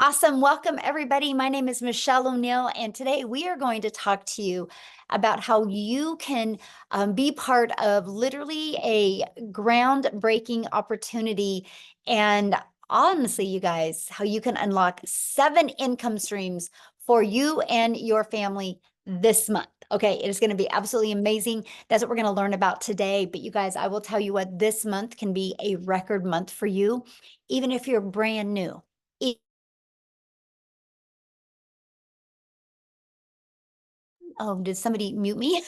Awesome. Welcome, everybody. My name is Michelle O'Neill, and today we are going to talk to you about how you can be part of literally a groundbreaking opportunity. And honestly, you guys, how you can unlock 7 income streams for you and your family this month. Okay, it is going to be absolutely amazing. That's what we're going to learn about today. But you guys, I will tell you what, this month can be a record month for you, even if you're brand new. Oh, did somebody mute me?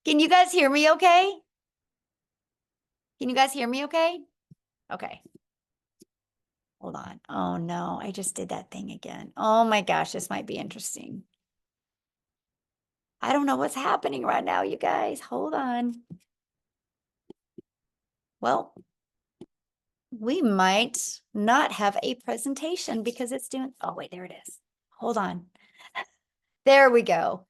Can you guys hear me okay? Can you guys hear me okay? Okay. Hold on. Oh no, I just did that thing again. Oh my gosh, this might be interesting. I don't know what's happening right now, you guys. Hold on. Well, we might not have a presentation because it's doing, oh wait, there it is. Hold on. There we go.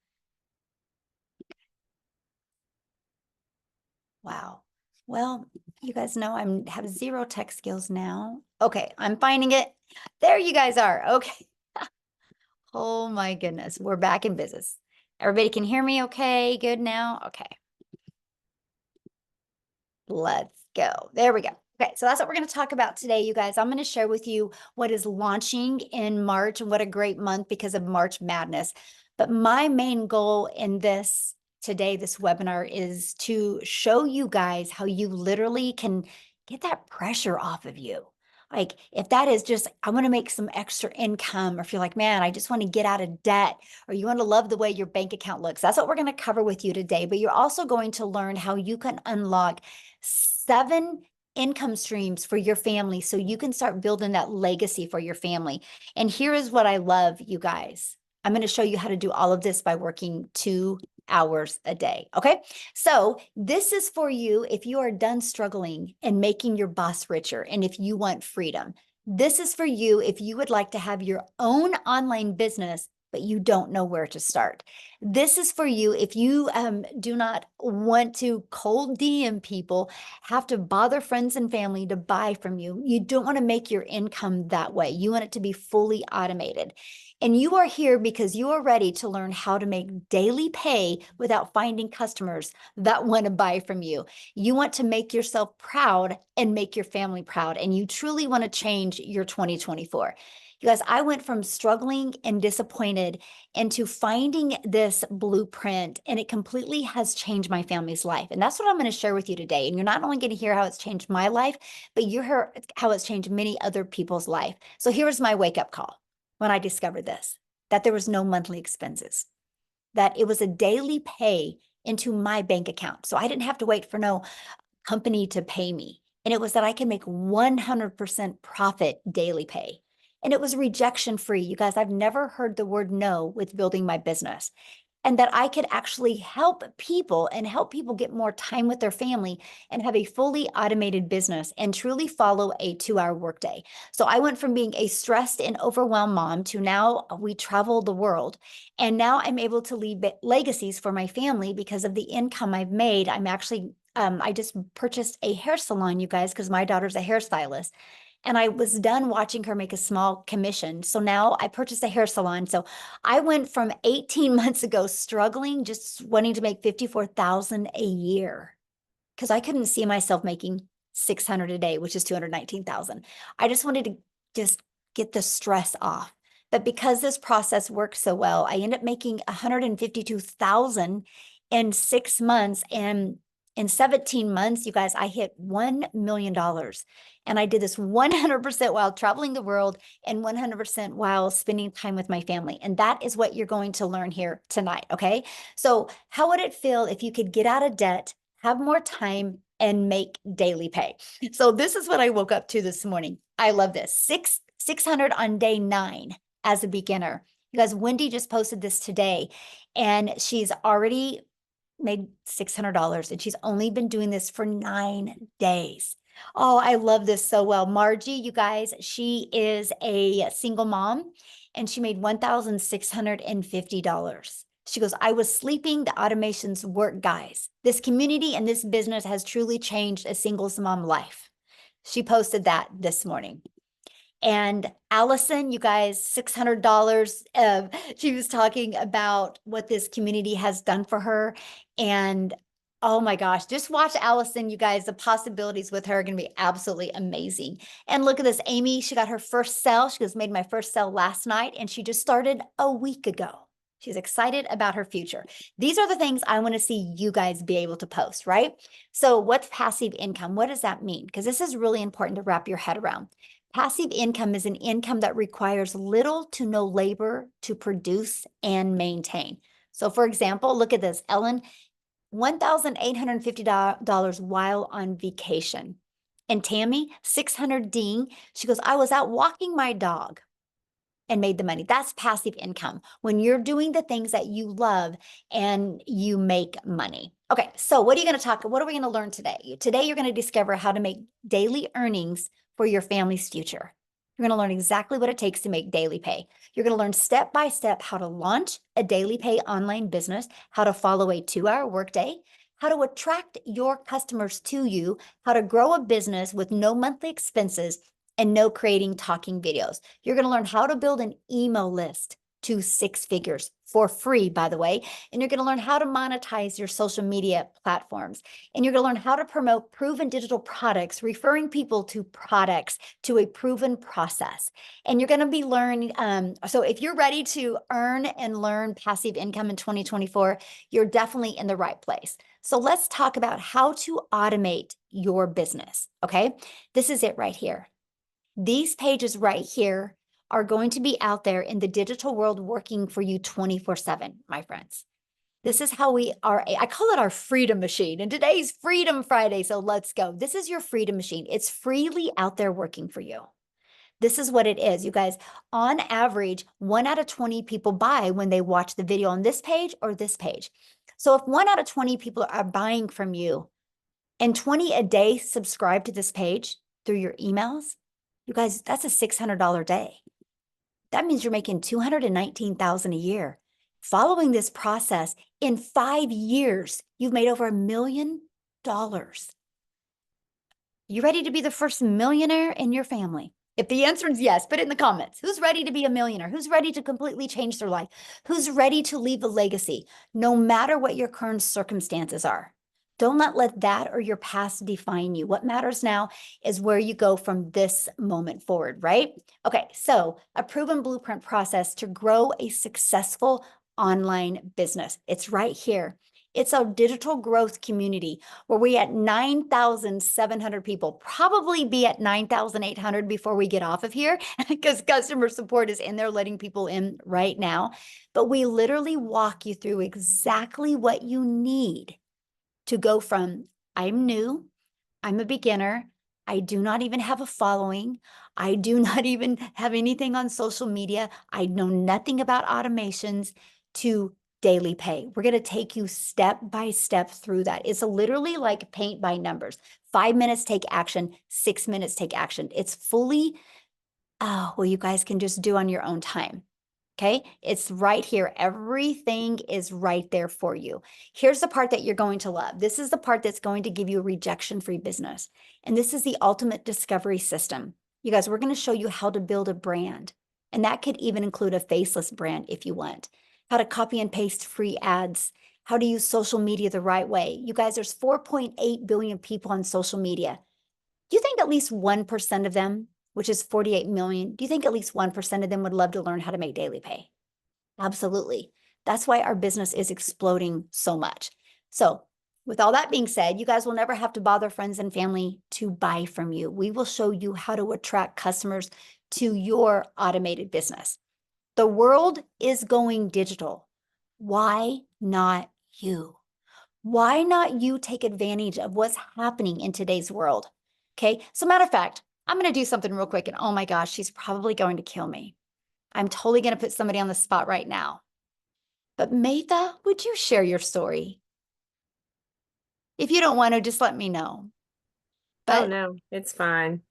Wow. Well, you guys know I have 0 tech skills now. Okay, I'm finding it. There you guys are. Okay. Oh my goodness, we're back in business. Everybody can hear me okay? Good now? Okay. Let's go. There we go. Okay, so that's what we're going to talk about today, you guys. I'm going to share with you what is launching in March, and what a great month because of March Madness. But my main goal in this webinar is to show you guys how you literally can get that pressure off of you. Like if that is just, I want to make some extra income, or if you're like, man, I just want to get out of debt, or you want to love the way your bank account looks. That's what we're going to cover with you today. But you're also going to learn how you can unlock 7 income streams for your family so you can start building that legacy for your family. And here is what I love, you guys. I'm going to show you how to do all of this by working 2 hours a day. Okay. So this is for you if you are done struggling and making your boss richer, and if you want freedom. This is for you if you would like to have your own online business, but you don't know where to start. This is for you if you do not want to cold DM people, have to bother friends and family to buy from you. You don't want to make your income that way. You want it to be fully automated. And you are here because you are ready to learn how to make daily pay without finding customers that want to buy from you. You want to make yourself proud and make your family proud, and you truly want to change your 2024. You guys, I went from struggling and disappointed into finding this blueprint, and it completely has changed my family's life. And that's what I'm going to share with you today. And you're not only going to hear how it's changed my life, but you hear how it's changed many other people's life. So here was my wake-up call when I discovered this, that there was no monthly expenses, that it was a daily pay into my bank account. So I didn't have to wait for no company to pay me. And it was that I can make 100% profit daily pay. And it was rejection free. You guys, I've never heard the word no with building my business. And that I could actually help people and help people get more time with their family and have a fully automated business and truly follow a 2-hour workday. So I went from being a stressed and overwhelmed mom to now we travel the world. And now I'm able to leave legacies for my family because of the income I've made. I'm actually, I just purchased a hair salon, you guys, because my daughter's a hairstylist. And I was done watching her make a small commission. So now I purchased a hair salon. So I went from 18 months ago struggling, just wanting to make 54,000 a year because I couldn't see myself making 600 a day, which is 219,000. I just wanted to just get the stress off. But because this process worked so well, I ended up making 152,000 in 6 months. And in 17 months, you guys, I hit $1 million. And I did this 100% while traveling the world and 100% while spending time with my family. And that is what you're going to learn here tonight, okay? So how would it feel if you could get out of debt, have more time, and make daily pay? So this is what I woke up to this morning. I love this. 600 on day 9 as a beginner. You guys, Wendy just posted this today, and she's already made $600, and she's only been doing this for 9 days. Oh, I love this so well. Margie, you guys, she is a single mom, and she made $1,650. She goes, I was sleeping, the automations work, guys. This community and this business has truly changed a singles mom life. She posted that this morning. And Allison, you guys, $600. She was talking about what this community has done for her. And oh my gosh, just watch Allison, you guys. The possibilities with her are going to be absolutely amazing. And look at this, Amy, she got her first sale. She made my first sale last night, and she just started a week ago. She's excited about her future. These are the things I want to see you guys be able to post, right? So what's passive income? What does that mean? Because this is really important to wrap your head around. Passive income is an income that requires little to no labor to produce and maintain. So for example, look at this, Ellen, $1,850 while on vacation. And Tammy, 600 ding. She goes, I was out walking my dog and made the money. That's passive income. When you're doing the things that you love and you make money. Okay, so what are we going to learn today? Today, you're going to discover how to make daily earnings for your family's future. You're going to learn exactly what it takes to make daily pay. You're going to learn step by step how to launch a daily pay online business, how to follow a 2-hour workday, how to attract your customers to you, how to grow a business with no monthly expenses, and no creating talking videos. You're going to learn how to build an email list to 6 figures for free, by the way. And you're going to learn how to monetize your social media platforms. And you're going to learn how to promote proven digital products, referring people to products to a proven process. And you're going to be learning. So if you're ready to earn and learn passive income in 2024, you're definitely in the right place. So let's talk about how to automate your business. Okay. This is it right here. These pages right here are going to be out there in the digital world working for you 24/7, my friends. This is how we are. I call it our freedom machine. And today's Freedom Friday. So let's go. This is your freedom machine. It's freely out there working for you. This is what it is, you guys. On average, 1 out of 20 people buy when they watch the video on this page or this page. So if 1 out of 20 people are buying from you and 20 a day subscribe to this page through your emails, you guys, that's a $600 day. That means you're making $219,000 a year. Following this process, in 5 years, you've made over $1 million. You ready to be the first millionaire in your family? If the answer is yes, put it in the comments. Who's ready to be a millionaire? Who's ready to completely change their life? Who's ready to leave a legacy, no matter what your current circumstances are? Don't let that or your past define you. What matters now is where you go from this moment forward, right? Okay, so a proven blueprint process to grow a successful online business. It's right here. It's a digital growth community where we at 9,700 people, probably be at 9,800 before we get off of here because customer support is in there letting people in right now. But we literally walk you through exactly what you need to go from I'm new, I'm a beginner, I do not even have a following, I do not even have anything on social media, I know nothing about automations, to daily pay. We're going to take you step by step through that. It's literally like paint by numbers. 5 minutes, take action. 6 minutes, take action. It's fully, well, you guys can just do on your own time. Okay, it's right here. Everything is right there for you. Here's the part that you're going to love. This is the part that's going to give you a rejection-free business. And this is the ultimate discovery system. You guys, we're going to show you how to build a brand. And that could even include a faceless brand if you want. How to copy and paste free ads. How to use social media the right way. You guys, there's 4.8 billion people on social media. Do you think at least 1% of them, which is 48 million, do you think at least 1% of them would love to learn how to make daily pay? Absolutely. That's why our business is exploding so much. So with all that being said, you guys will never have to bother friends and family to buy from you. We will show you how to attract customers to your automated business. The world is going digital. Why not you? Why not you take advantage of what's happening in today's world? Okay, so matter of fact, I'm going to do something real quick, and oh my gosh, she's probably going to kill me. I'm totally going to put somebody on the spot right now. But Maytha, would you share your story? If you don't want to, just let me know. Oh, But no, it's fine.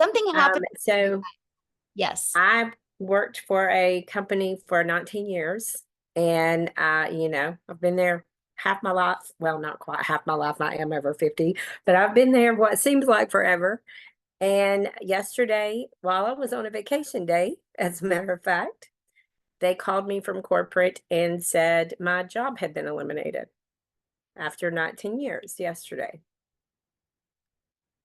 something happened. So Yes. I worked for a company for 19 years, and I've been there half my life. Well, not quite half my life. I am over 50, but I've been there what seems like forever. And yesterday, while I was on a vacation day, as a matter of fact, they called me from corporate and said my job had been eliminated after 19 years yesterday.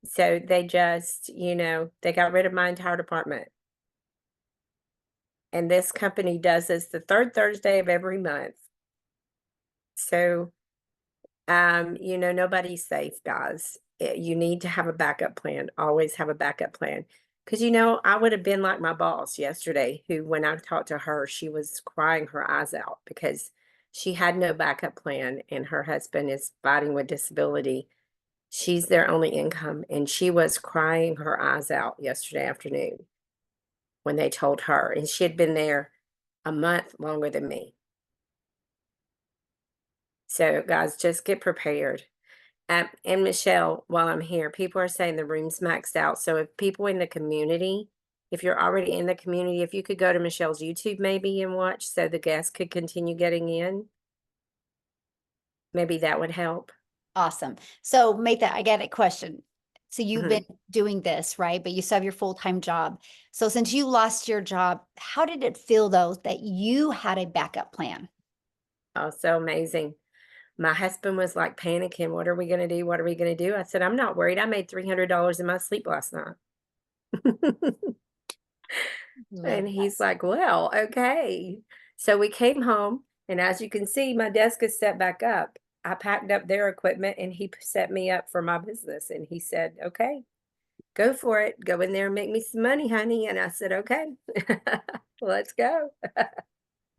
So they just, they got rid of my entire department. And this company does this the third Thursday of every month. So, nobody's safe, guys. You need to have a backup plan. Always have a backup plan. Because, I would have been like my boss yesterday, who, when I talked to her, she was crying her eyes out because she had no backup plan and her husband is fighting with disability. She's their only income. And she was crying her eyes out yesterday afternoon when they told her. And she had been there a month longer than me. So, guys, just get prepared. And Michelle, while I'm here, people are saying the room's maxed out. So, if people in the community, if you're already in the community, if you could go to Michelle's YouTube maybe and watch so the guests could continue getting in, maybe that would help. Awesome. So make that, I get a question. So you've Mhm. been doing this, right? But you still have your full-time job. So since you lost your job, how did it feel though that you had a backup plan? Oh, so amazing. My husband was like panicking. What are we going to do? What are we going to do? I said, I'm not worried. I made $300 in my sleep last night. Love And that. he's like, well, okay. So we came home, and as you can see, my desk is set back up. I packed up their equipment and he set me up for my business. And he said, okay, go for it. Go in there and make me some money, honey. And I said, okay, let's go.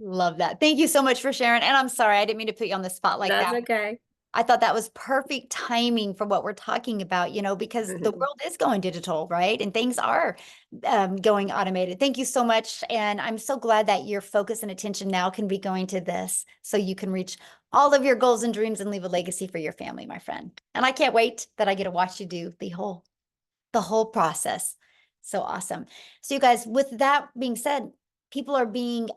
Love that. Thank you so much for sharing. And I'm sorry, I didn't mean to put you on the spot like That's that. okay. I thought that was perfect timing for what we're talking about, because the world is going digital, right? And things are going automated. Thank you so much. And I'm so glad that your focus and attention now can be going to this so you can reach all of your goals and dreams and leave a legacy for your family, my friend. And I can't wait that I get to watch you do the whole process. So awesome. So you guys, with that being said, people are being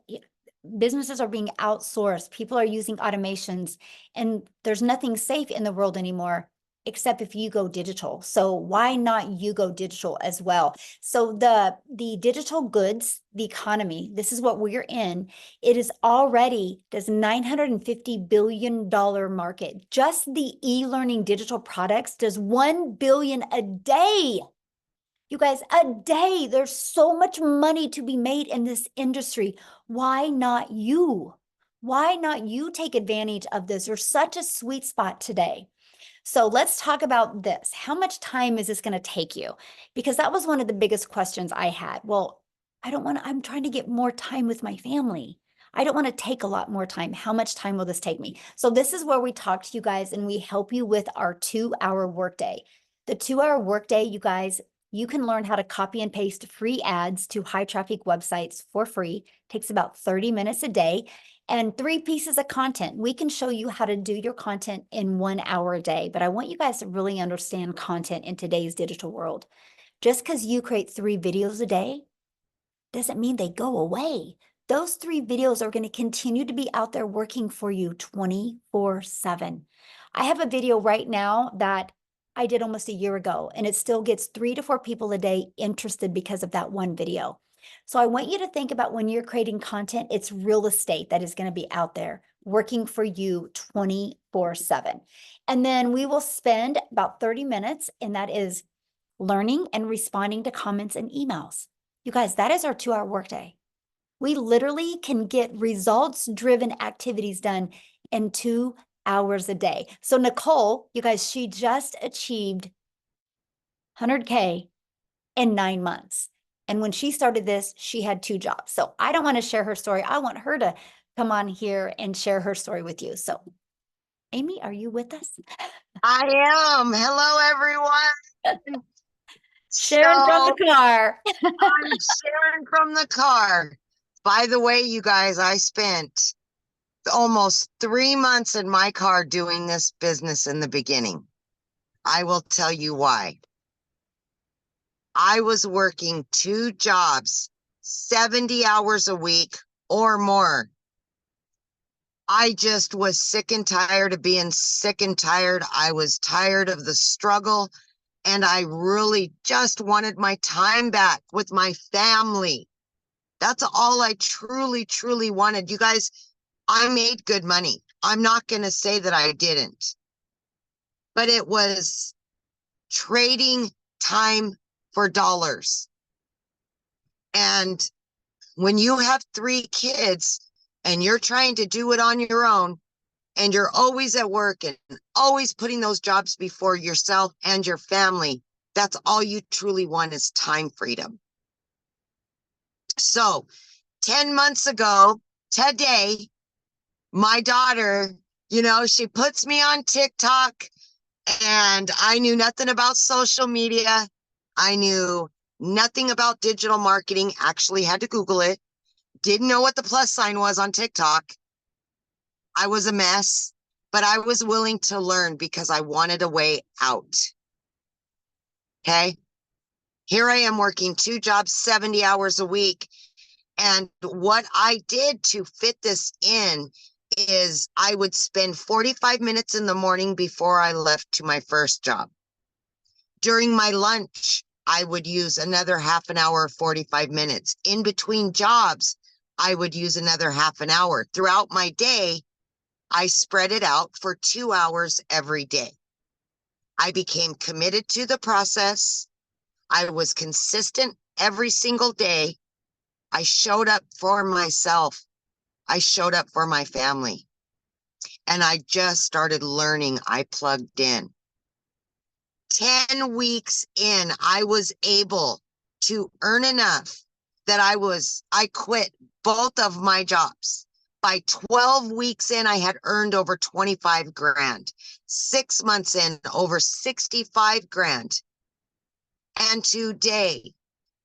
businesses are being outsourced. People are using automations, and there's nothing safe in the world anymore except if you go digital. So why not you go digital as well? So the digital goods, the economy, this is what we're in. It is already this $950 billion market. Just the e-learning digital products does 1 billion a day. You guys, a day. There's so much money to be made in this industry. Why not you? Why not you take advantage of this? There's such a sweet spot today. So let's talk about this. How much time is this going to take you? Because that was one of the biggest questions I had. Well, I'm trying to get more time with my family. I don't want to take a lot more time. How much time will this take me? So this is where we talk to you guys and we help you with our 2-hour workday. The 2-hour workday, you guys, you can learn how to copy and paste free ads to high traffic websites for free. Takes about 30 minutes a day and 3 pieces of content. We can show you how to do your content in 1 hour a day, but I want you guys to really understand content in today's digital world. Just because you create 3 videos a day doesn't mean they go away. Those 3 videos are going to continue to be out there working for you 24/7. I have a video right now that I did almost a year ago, and it still gets 3 to 4 people a day interested because of that one video. So I want you to think about when you're creating content, it's real estate that is going to be out there working for you 24/7. And then we will spend about 30 minutes, and that is learning and responding to comments and emails. You guys, that is our 2-hour workday. We literally can get results-driven activities done in 2 hours a day. So Nicole, you guys, she just achieved 100K in 9 months. And when she started this, she had 2 jobs. So I don't want to share her story. I want her to come on here and share her story with you. So Amy, are you with us? I am. Hello, everyone. Sharon from So the car. I'm Sharon from the car. By the way, you guys, I spent almost 3 months in my car doing this business in the beginning. I will tell you why. I was working 2 jobs, 70 hours a week or more. I just was sick and tired of being sick and tired. I was tired of the struggle. And I really just wanted my time back with my family. That's all I truly, truly wanted. You guys, I made good money. I'm not going to say that I didn't, but it was trading time for dollars. And when you have 3 kids and you're trying to do it on your own, and you're always at work and always putting those jobs before yourself and your family, that's all you truly want is time freedom. So 10 months ago today, my daughter, she puts me on TikTok, and I knew nothing about social media. I knew nothing about digital marketing, actually had to Google it. Didn't know what the plus sign was on TikTok. I was a mess, but I was willing to learn because I wanted a way out. Okay. Here I am working 2 jobs, 70 hours a week. And what I did to fit this in is I would spend 45 minutes in the morning before I left to my first job. During my lunch, I would use another half an hour, 45 minutes. In between jobs, I would use another half an hour. Throughout my day, I spread it out for 2 hours every day. I became committed to the process. I was consistent every single day. I showed up for myself. I showed up for my family. And I just started learning. I plugged in. 10 weeks in, I was able to earn enough that I quit both of my jobs. By 12 weeks in, I had earned over 25 grand. 6 months in, over 65 grand. And today,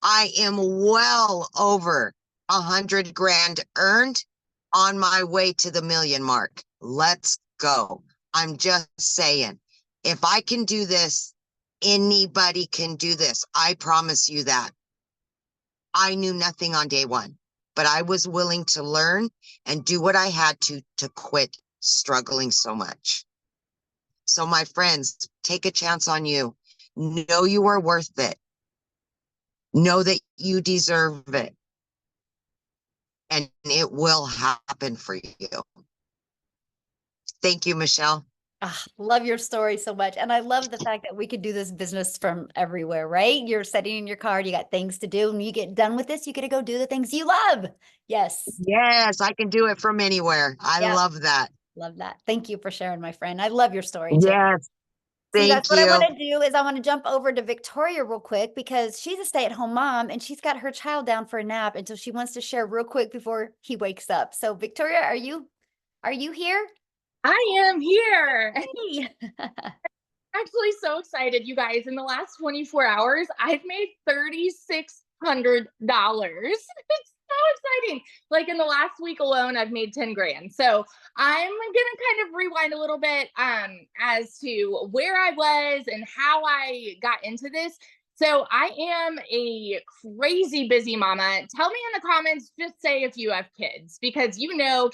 I am well over 100 grand earned, on my way to the million mark. Let's go. I'm just saying, if I can do this, anybody can do this. I promise you that. I knew nothing on day one, but I was willing to learn and do what I had to quit struggling so much. So my friends, take a chance on you. Know you are worth it. Know that you deserve it. And it will happen for you. Thank you, Michelle. Ah, love your story so much. And I love the fact that we could do this business from everywhere, right? You're sitting in your car, you got things to do, and you get done with this, you get to go do the things you love. Yes. Yes, I can do it from anywhere. I Yep. love that. Love that. Thank you for sharing, my friend. I love your story too. Yes, So you guys, thank what I you. want to do is I want to jump over to Victoria real quick because she's a stay-at-home mom and she's got her child down for a nap. And so she wants to share real quick before he wakes up. So Victoria, are you here? I am here. Hey. Actually so excited, you guys. In the last 24 hours, I've made $3,600. It's so exciting. Like in the last week alone, I've made 10 grand. So I'm gonna kind of rewind a little bit as to where I was and how I got into this. So I am a crazy busy mama. Tell me in the comments, just say if you have kids, because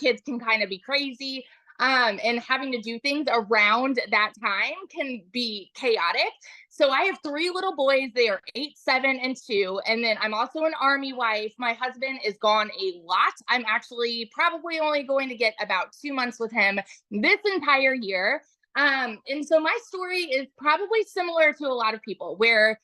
kids can kind of be crazy. And having to do things around that time can be chaotic. So I have 3 little boys. They are 8, 7, and 2. And then I'm also an Army wife. My husband is gone a lot. I'm actually probably only going to get about 2 months with him this entire year. And so my story is probably similar to a lot of people, where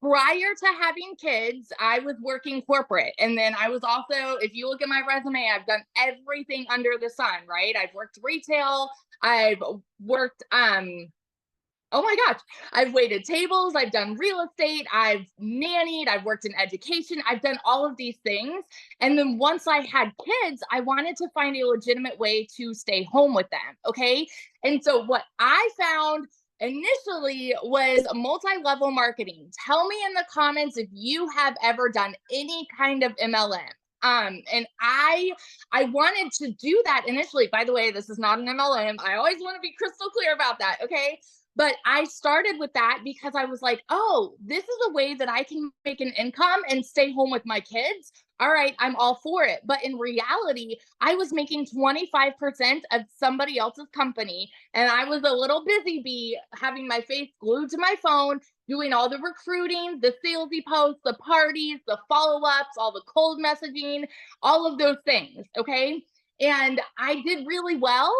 prior to having kids, I was working corporate. And then I was also, if you look at my resume, I've done everything under the sun, right? I've worked retail. I've worked, oh my gosh, I've waited tables. I've done real estate. I've nannied. I've worked in education. I've done all of these things. And then once I had kids, I wanted to find a legitimate way to stay home with them. Okay. And so what I found initially was multi-level marketing. Tell me in the comments if you have ever done any kind of MLM. And I wanted to do that initially. By the way, this is not an MLM. I always want to be crystal clear about that. Okay. But I started with that because I was like, oh, this is a way that I can make an income and stay home with my kids. All right, I'm all for it. But in reality, I was making 25% of somebody else's company. And I was a little busy bee, having my face glued to my phone, doing all the recruiting, the salesy posts, the parties, the follow-ups, all the cold messaging, all of those things, okay? And I did really well,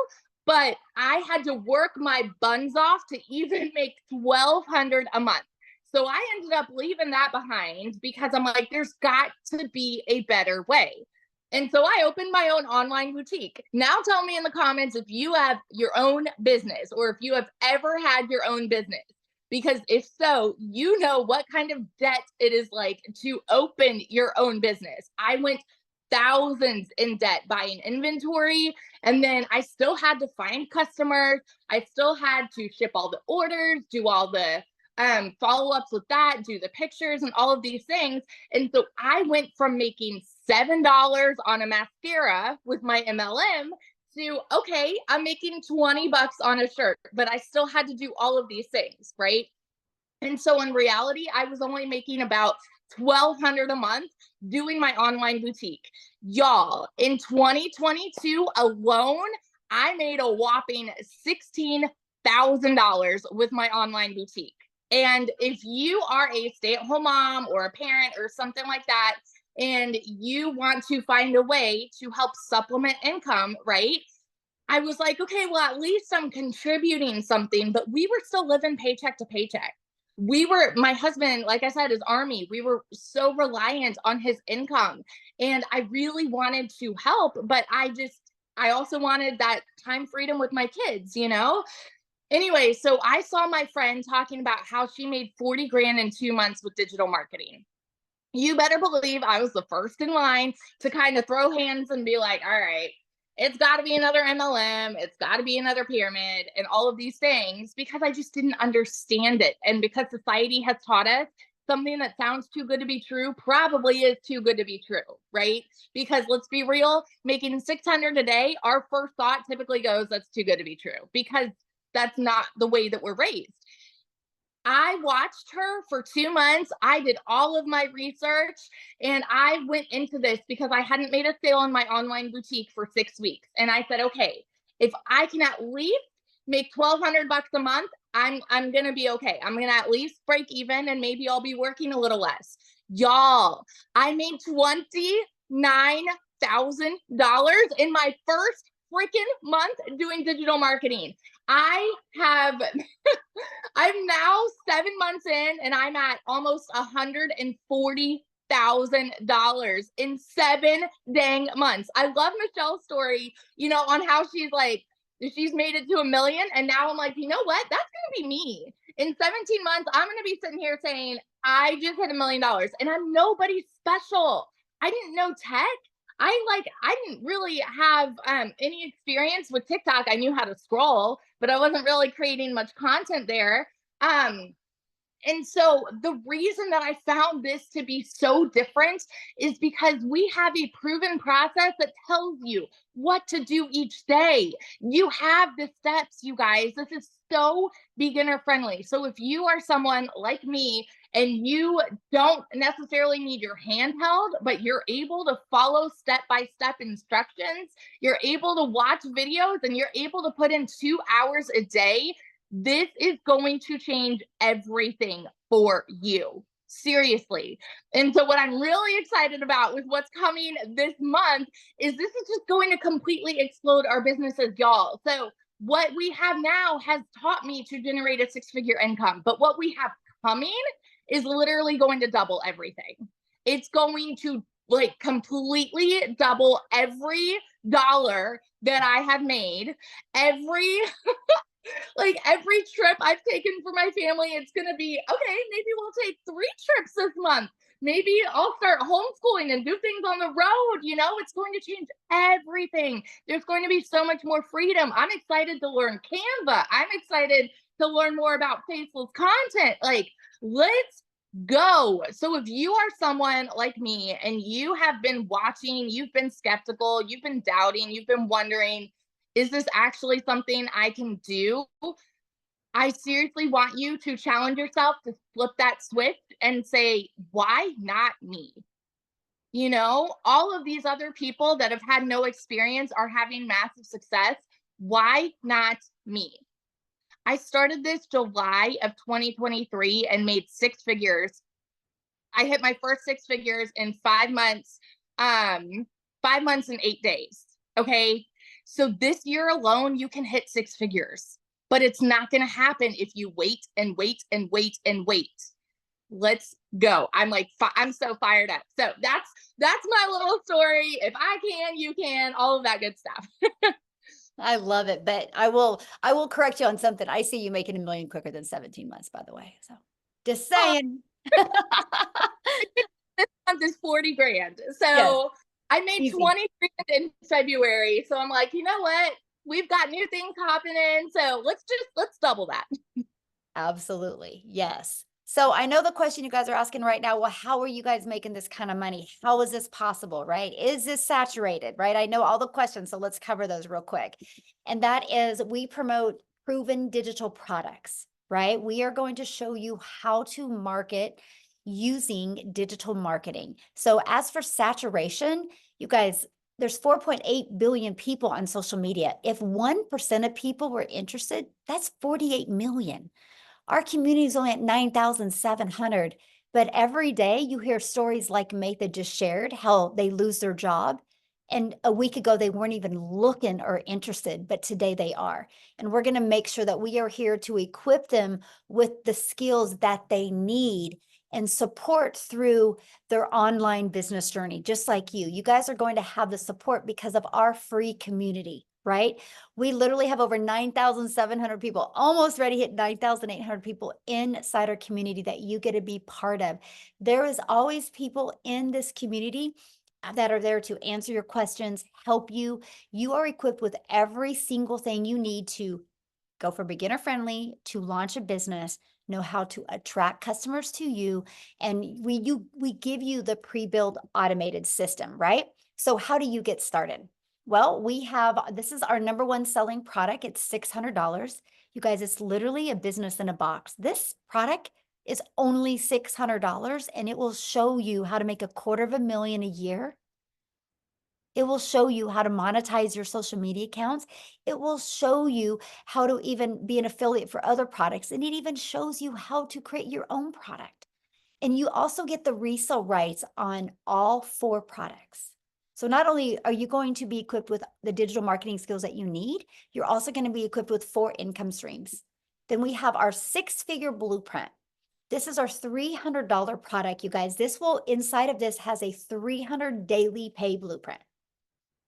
but I had to work my buns off to even make $1,200 a month. So I ended up leaving that behind because I'm like, there's got to be a better way. And so I opened my own online boutique. Now tell me in the comments if you have your own business or if you have ever had your own business. Because if so, you know what kind of debt it is like to open your own business. I went thousands in debt buying inventory, and then I still had to find customers. I still had to ship all the orders, do all the follow-ups with that, do the pictures and all of these things. And so I went from making $7 on a mascara with my MLM to, okay, I'm making 20 bucks on a shirt, but I still had to do all of these things, right? And so in reality, I was only making about $1,200 a month doing my online boutique. Y'all, in 2022 alone, I made a whopping $16,000 with my online boutique. And if you are a stay-at-home mom or a parent or something like that, and you want to find a way to help supplement income, right? I was like, okay, well, at least I'm contributing something, but we were still living paycheck to paycheck. My husband, like I said, is Army. We were so reliant on his income. And I really wanted to help, but I also wanted that time freedom with my kids, you know? Anyway, so I saw my friend talking about how she made 40 grand in 2 months with digital marketing. You better believe I was the first in line to kind of throw hands and be like, all right, it's got to be another MLM. It's got to be another pyramid and all of these things because I just didn't understand it. And because society has taught us something that sounds too good to be true probably is too good to be true, right? Because let's be real, making 600 a day, our first thought typically goes, that's too good to be true because that's not the way that we're raised. I watched her for 2 months. I did all of my research and I went into this because I hadn't made a sale on my online boutique for 6 weeks. And I said, okay, if I can at least make $1,200 a month, I'm going to be okay. I'm going to at least break even and maybe I'll be working a little less. Y'all, I made $29,000 in my first freaking month doing digital marketing. I'm now 7 months in and I'm at almost $140,000 in 7 dang months. I love Michelle's story, you know, on how she's like, she's made it to 1 million. And now I'm like, you know what? That's going to be me. In 17 months, I'm going to be sitting here saying, I just hit $1 million and I'm nobody special. I didn't know tech. I didn't really have any experience with TikTok. I knew how to scroll, but I wasn't really creating much content there. And so the reason that I found this to be so different is because we have a proven process that tells you what to do each day. You have the steps, you guys. This is so beginner friendly. So if you are someone like me and you don't necessarily need your hand held, but you're able to follow step-by-step instructions, you're able to watch videos, and you're able to put in 2 hours a day, this is going to change everything for you. Seriously. And so what I'm really excited about with what's coming this month is this is just going to completely explode our businesses, y'all. So what we have now has taught me to generate a 6-figure income, but what we have coming is literally going to double everything. It's going to like completely double every dollar that I have made, every every trip I've taken for my family. It's going to be, okay, maybe we'll take 3 trips this month. Maybe I'll start homeschooling and do things on the road. You know, it's going to change everything. There's going to be so much more freedom. I'm excited to learn Canva. I'm excited to learn more about faceless content. Like, let's go. So if you are someone like me and you have been watching, you've been skeptical, you've been doubting, you've been wondering, is this actually something I can do? I seriously want you to challenge yourself to flip that switch and say, why not me? You know, all of these other people that have had no experience are having massive success. Why not me? I started this July of 2023 and made 6 figures. I hit my first 6 figures in 5 months, 5 months and 8 days. Okay. So this year alone, you can hit 6 figures, but it's not going to happen if you wait and wait and wait and wait. Let's go. I'm so fired up. So that's my little story. If I can, you can, all of that good stuff. I love it, but I will correct you on something. I see you making $1 million quicker than 17 months, by the way. So just saying. This month is 40 grand. So Yes. I made Easy. 20 grand in February. So I'm like, you know what? We've got new things hopping in. So let's double that. Absolutely. Yes. So I know the question you guys are asking right now, well, how are you guys making this kind of money? How is this possible, right? Is this saturated, right? I know all the questions, so let's cover those real quick. And that is, we promote proven digital products, right? We are going to show you how to market using digital marketing. So as for saturation, you guys, there's 4.8 billion people on social media. If 1% of people were interested, that's 48 million. Our community is only at 9,700, but every day you hear stories like Matha just shared, how they lose their job. And a week ago, they weren't even looking or interested, but today they are. And we're going to make sure that we are here to equip them with the skills that they need and support through their online business journey, just like you. You guys are going to have the support because of our free community, right? We literally have over 9,700 people, almost ready to hit 9,800 people inside our community that you get to be part of. There is always people in this community that are there to answer your questions, help you. You are equipped with every single thing you need to go for beginner friendly, to launch a business, know how to attract customers to you. And we give you the pre-built automated system, right? So how do you get started? Well, this is our number one selling product. It's $600. You guys, it's literally a business in a box. This product is only $600 and it will show you how to make $250,000 a year. It will show you how to monetize your social media accounts. It will show you how to even be an affiliate for other products. And it even shows you how to create your own product. And you also get the resale rights on all 4 products. So not only are you going to be equipped with the digital marketing skills that you need, you're also going to be equipped with 4 income streams. Then we have our 6-figure blueprint. This is our $300 product, you guys. Inside of this has a 300 daily pay blueprint,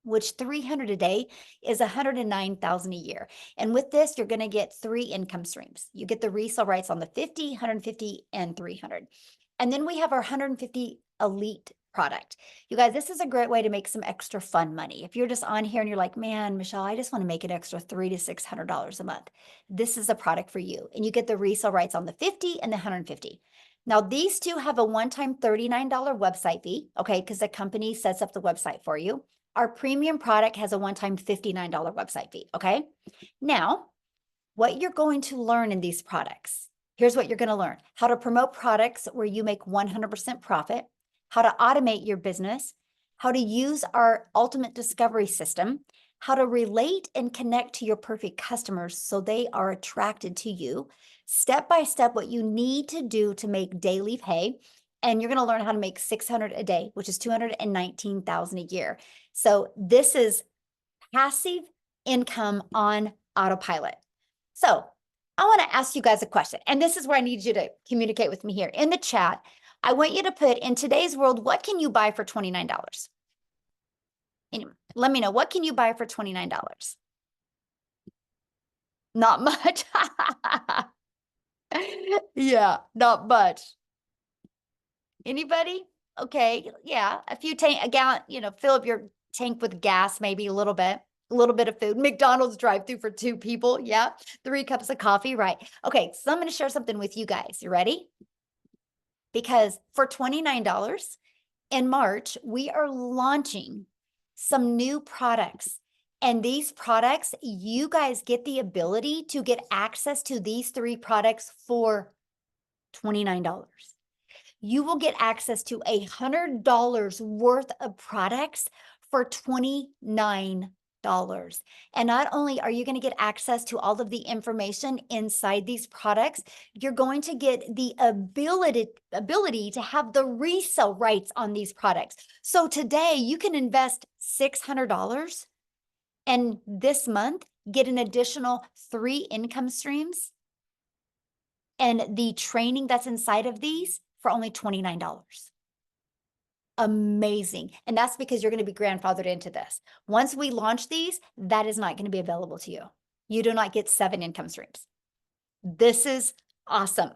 which 300 a day is 109,000 a year. And with this, you're going to get 3 income streams. You get the resale rights on the 50, 150, and 300. And then we have our 150 elite product. You guys, this is a great way to make some extra fun money. If you're just on here and you're like, man, Michelle, I just want to make an extra $300 to $600 a month. This is a product for you. And you get the resale rights on the 50 and the 150. Now, these two have a one-time $39 website fee, okay, because the company sets up the website for you. Our premium product has a one-time $59 website fee, okay? Now, what you're going to learn in these products, here's what you're going to learn: how to promote products where you make 100% profit, how to automate your business, how to use our ultimate discovery system, how to relate and connect to your perfect customers so they are attracted to you, step by step what you need to do to make daily pay. And you're going to learn how to make 600 a day, which is 219,000 a year. So this is passive income on autopilot. So I want to ask you guys a question, and this is where I need you to communicate with me here in the chat. I want you to put, in today's world, what can you buy for $29? Anyway, let me know, what can you buy for $29? Not much. Yeah, not much. Anybody? Okay, yeah, a gallon, fill up your tank with gas, maybe a little bit of food. McDonald's drive-through for 2 people. Yeah, 3 cups of coffee, right? Okay, so I'm going to share something with you guys. You ready? Because for $29 in March, we are launching some new products. And these products, you guys get the ability to get access to these 3 products for $29. You will get access to $100 worth of products for $29. And not only are you going to get access to all of the information inside these products, you're going to get the ability to have the resale rights on these products. So today you can invest $600 and this month get an additional 3 income streams and the training that's inside of these for only $29. Amazing. And that's because you're going to be grandfathered into this. Once we launch these, that is not going to be available to you. You do not get 7 income streams. This is awesome.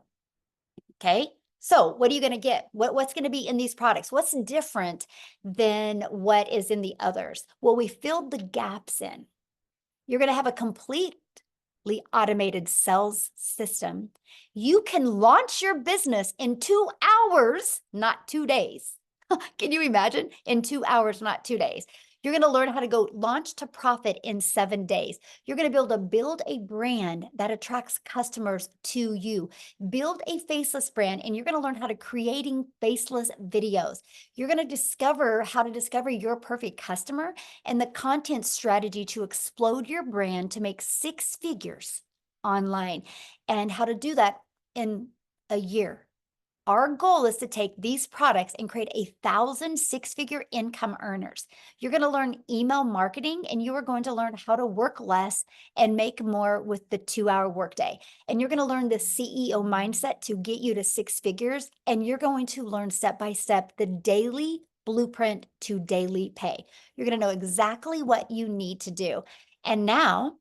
Okay. So what are you going to get? What's going to be in these products? What's different than what is in the others? Well, we filled the gaps in. You're going to have a completely automated sales system. You can launch your business in 2 hours, not 2 days. Can you imagine? In 2 hours, not 2 days. You're going to learn how to go launch to profit in 7 days. You're going to be able to build a brand that attracts customers to you. Build a faceless brand, and you're going to learn how to creating faceless videos. You're going to discover how to discover your perfect customer and the content strategy to explode your brand to make 6 figures online, and how to do that in a year. Our goal is to take these products and create 1,000 6-figure income earners. You're going to learn email marketing, and you are going to learn how to work less and make more with the 2-hour workday. And you're going to learn the CEO mindset to get you to 6 figures. And you're going to learn step by step the daily blueprint to daily pay. You're going to know exactly what you need to do. And now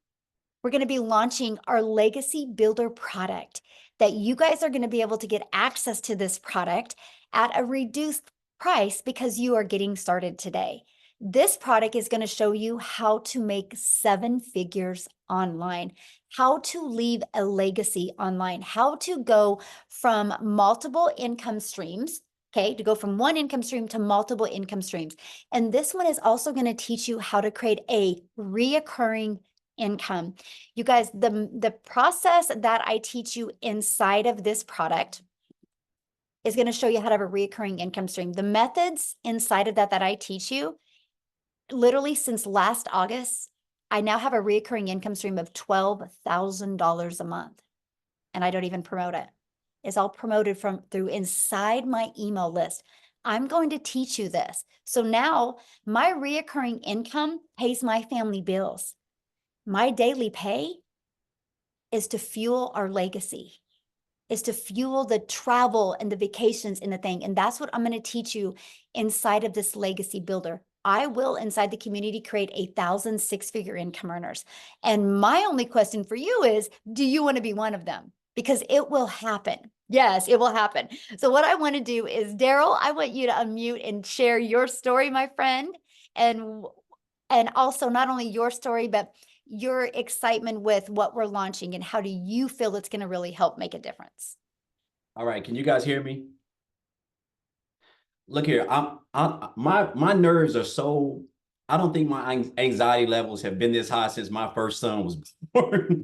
we're going to be launching our Legacy Builder product that you guys are going to be able to get access to this product at a reduced price because you are getting started today. This product is going to show you how to make 7 figures online, how to leave a legacy online, how to go from multiple income streams, okay, to go from 1 income stream to multiple income streams. And this one is also going to teach you how to create a reoccurring income. You guys, the process that I teach you inside of this product is going to show you how to have a recurring income stream. The methods inside of that I teach you, literally since last August, I now have a recurring income stream of $12,000 a month. And I don't even promote it. It's all promoted through inside my email list. I'm going to teach you this. So now my recurring income pays my family bills. My daily pay is to fuel our legacy, is to fuel the travel and the vacations and the thing. And that's what I'm going to teach you inside of this Legacy Builder. I will, inside the community, create 1,000 6-figure income earners. And my only question for you is, do you want to be one of them? Because it will happen. Yes, it will happen. So what I want to do is, Daryl, I want you to unmute and share your story, my friend. And also not only your story, but your excitement with what we're launching, and how do you feel it's going to really help make a difference? All right, can you guys hear me? Look here, my nerves are so, I don't think my anxiety levels have been this high since my first son was born.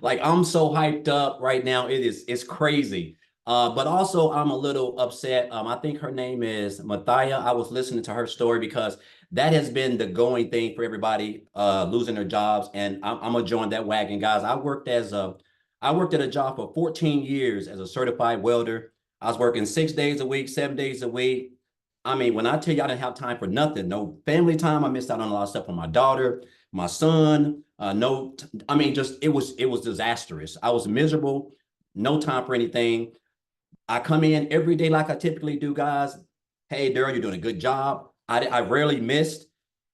like I'm so hyped up right now. It's crazy. But also I'm a little upset. I think her name is Mathia. I was listening to her story because that has been the going thing for everybody losing their jobs. And I'm gonna join that wagon, guys. I worked at a job for 14 years as a certified welder. I was working 6 days a week, 7 days a week. I mean, when I tell you I didn't have time for nothing, no family time, I missed out on a lot of stuff on my daughter, my son, just it was disastrous. I was miserable, no time for anything. I come in every day like I typically do, guys. Hey, Daryl, you're doing a good job. I rarely missed.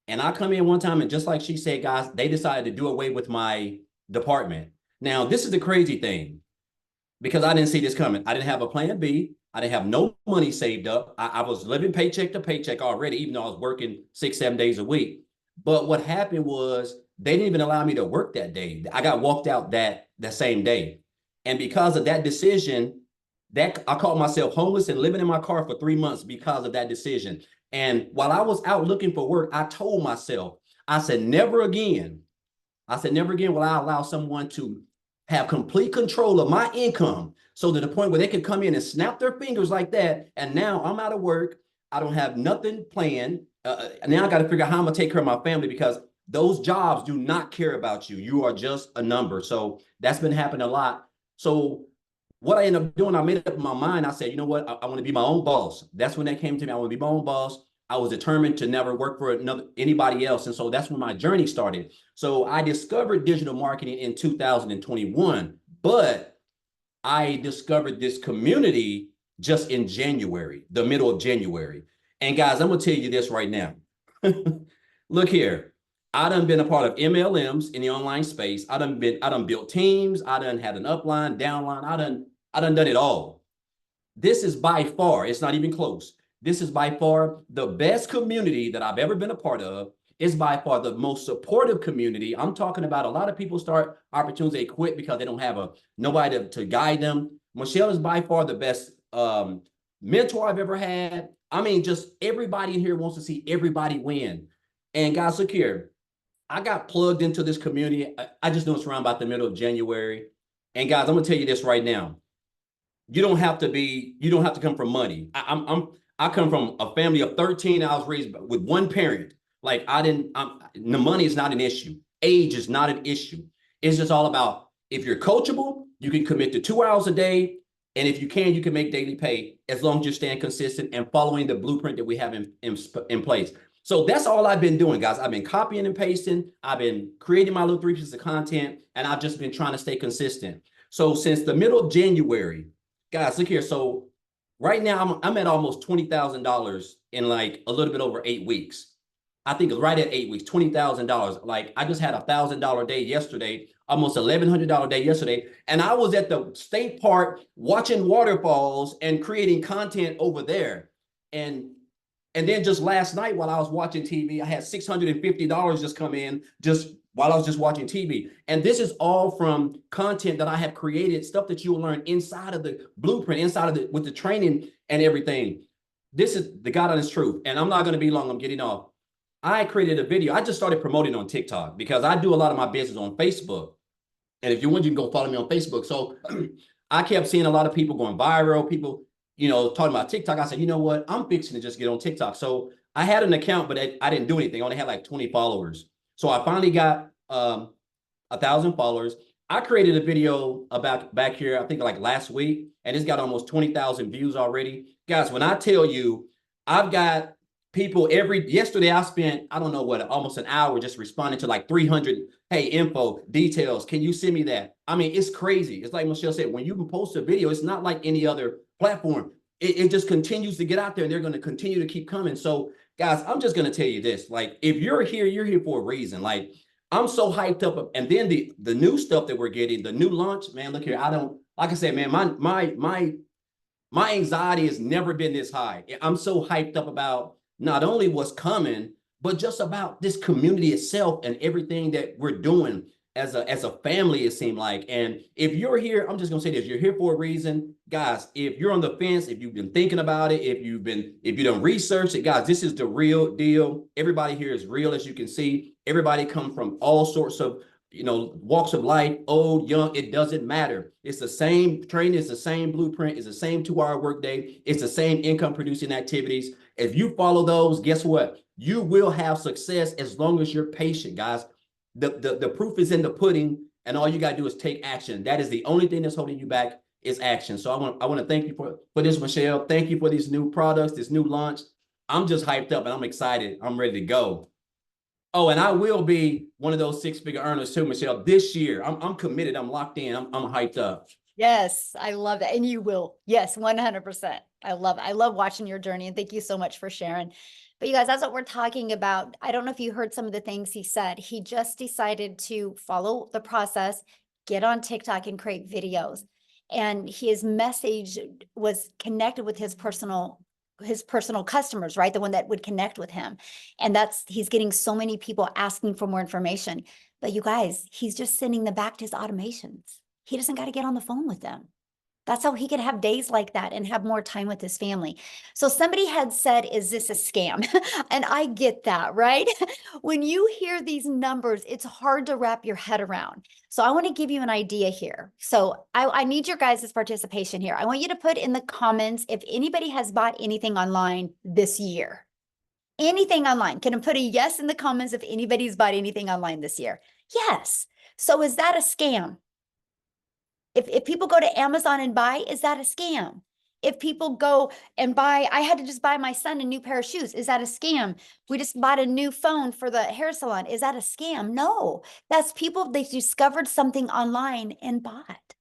And I come in one time, and just like she said, guys, they decided to do away with my department. Now, this is the crazy thing, because I didn't see this coming. I didn't have a plan B. I didn't have no money saved up. I was living paycheck to paycheck already, even though I was working 6, 7 days a week. But what happened was they didn't even allow me to work that day. I got walked out that same day. And because of that decision, that I called myself homeless and living in my car for 3 months because of that decision. And while I was out looking for work, I told myself, I said, never again will I allow someone to have complete control of my income, so to the point where they could come in and snap their fingers like that. And now I'm out of work. I don't have nothing planned. Now I got to figure out how I'm going to take care of my family, because those jobs do not care about you. You are just a number. So that's been happening a lot. So what I ended up doing, I made up in my mind. I said, you know what? I want to be my own boss. That's when that came to me. I want to be my own boss. I was determined to never work for anybody else. And so that's when my journey started. So I discovered digital marketing in 2021, but I discovered this community just in January, the middle of January. And guys, I'm going to tell you this right now. Look here. I done been a part of MLMs in the online space. I done built teams. I done had an upline, downline. I done it all. This is by far, it's not even close. This is by far the best community that I've ever been a part of. It's by far the most supportive community. I'm talking about a lot of people start opportunities, they quit because they don't have nobody to guide them. Michelle is by far the best mentor I've ever had. I mean, just everybody in here wants to see everybody win. And guys, look here. I got plugged into this community. I just know it's around about the middle of January. And guys, I'm gonna tell you this right now. You don't have to come from money. I come from a family of 13. I was raised with one parent. Like the money is not an issue. Age is not an issue. It's just all about, if you're coachable, you can commit to 2 hours a day. And if you can make daily pay as long as you're staying consistent and following the blueprint that we have in place. So that's all I've been doing, guys. I've been copying and pasting. I've been creating my little 3 pieces of content, and I've just been trying to stay consistent. So since the middle of January, guys, look here. So right now I'm at almost $20,000 in like a little bit over 8 weeks. I think it's right at 8 weeks, $20,000. Like I just had $1,000 day yesterday, almost $1,100 day yesterday. And I was at the state park watching waterfalls and creating content over there. And then just last night while I was watching TV, I had $650 just come in just while I was just watching TV. And this is all from content that I have created, stuff that you will learn inside of the blueprint, with the training and everything. This is the God honest truth. And I'm not going to be long. I'm getting off. I created a video. I just started promoting on TikTok because I do a lot of my business on Facebook. And if you want, you can go follow me on Facebook. So I kept seeing a lot of people going viral, people, talking about TikTok. I said, you know what? I'm fixing to just get on TikTok. So I had an account, but I didn't do anything. I only had like 20 followers. So I finally got 1,000 followers. I created a video about back here, I think like last week, and it's got almost 20,000 views already. Guys, when I tell you, I've got people yesterday I spent, I don't know what, almost an hour just responding to like 300, hey, info, details. Can you send me that? I mean, it's crazy. It's like Michelle said, when you can post a video, it's not like any other platform. It just continues to get out there and they're going to continue to keep coming. So guys, I'm just going to tell you this, like, if you're here for a reason. Like, I'm so hyped up. And then the new stuff that we're getting, the new launch, man, look here. Like I said, man, my anxiety has never been this high. I'm so hyped up about not only what's coming, but just about this community itself and everything that we're doing as a family, it seemed like. And if you're here, I'm just gonna say this, you're here for a reason. Guys, if you're on the fence, if you've been thinking about it, if you don't research it, guys, this is the real deal. Everybody here is real, as you can see. Everybody come from all sorts of walks of life, old, young, it doesn't matter. It's the same training, it's the same blueprint, it's the same 2-hour workday, it's the same income producing activities. If you follow those, guess what? You will have success as long as you're patient, guys. The proof is in the pudding, and all you got to do is take action. That is the only thing that's holding you back is action. So I want to thank you for this, Michelle. Thank you for these new products, this new launch. I'm just hyped up and I'm excited. I'm ready to go. Oh, and I will be one of those 6-figure earners too, Michelle, this year. I'm committed. I'm locked in. I'm hyped up. Yes, I love that. And you will. Yes, 100%. I love it. I love watching your journey. And thank you so much for sharing. But you guys, that's what we're talking about. I don't know if you heard some of the things he said. He just decided to follow the process, get on TikTok and create videos. And his message was connected with his personal customers, right? The one that would connect with him. And he's getting so many people asking for more information. But you guys, he's just sending them back to his automations. He doesn't got to get on the phone with them. That's how he could have days like that and have more time with his family. So somebody had said, is this a scam? And I get that, right? When you hear these numbers, it's hard to wrap your head around. So I want to give you an idea here. So I need your guys' participation here. I want you to put in the comments if anybody has bought anything online this year. anything online? Can I put a yes in the comments if anybody's bought anything online this year? Yes. So is that a scam? If people go to Amazon and buy, is that a scam? If people go and buy, I had to just buy my son a new pair of shoes. Is that a scam? We just bought a new phone for the hair salon. Is that a scam? No, that's people, they discovered something online and bought.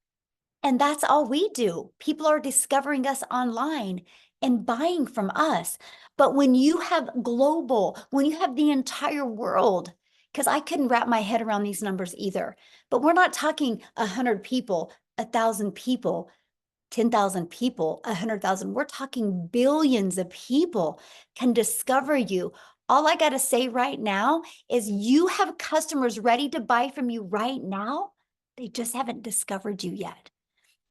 And that's all we do. People are discovering us online and buying from us. But when you have global, when you have the entire world, because I couldn't wrap my head around these numbers either, but we're not talking 100 people, 1,000 people, 10,000 people, 100,000. We're talking billions of people can discover you. All I got to say right now is you have customers ready to buy from you right now. They just haven't discovered you yet.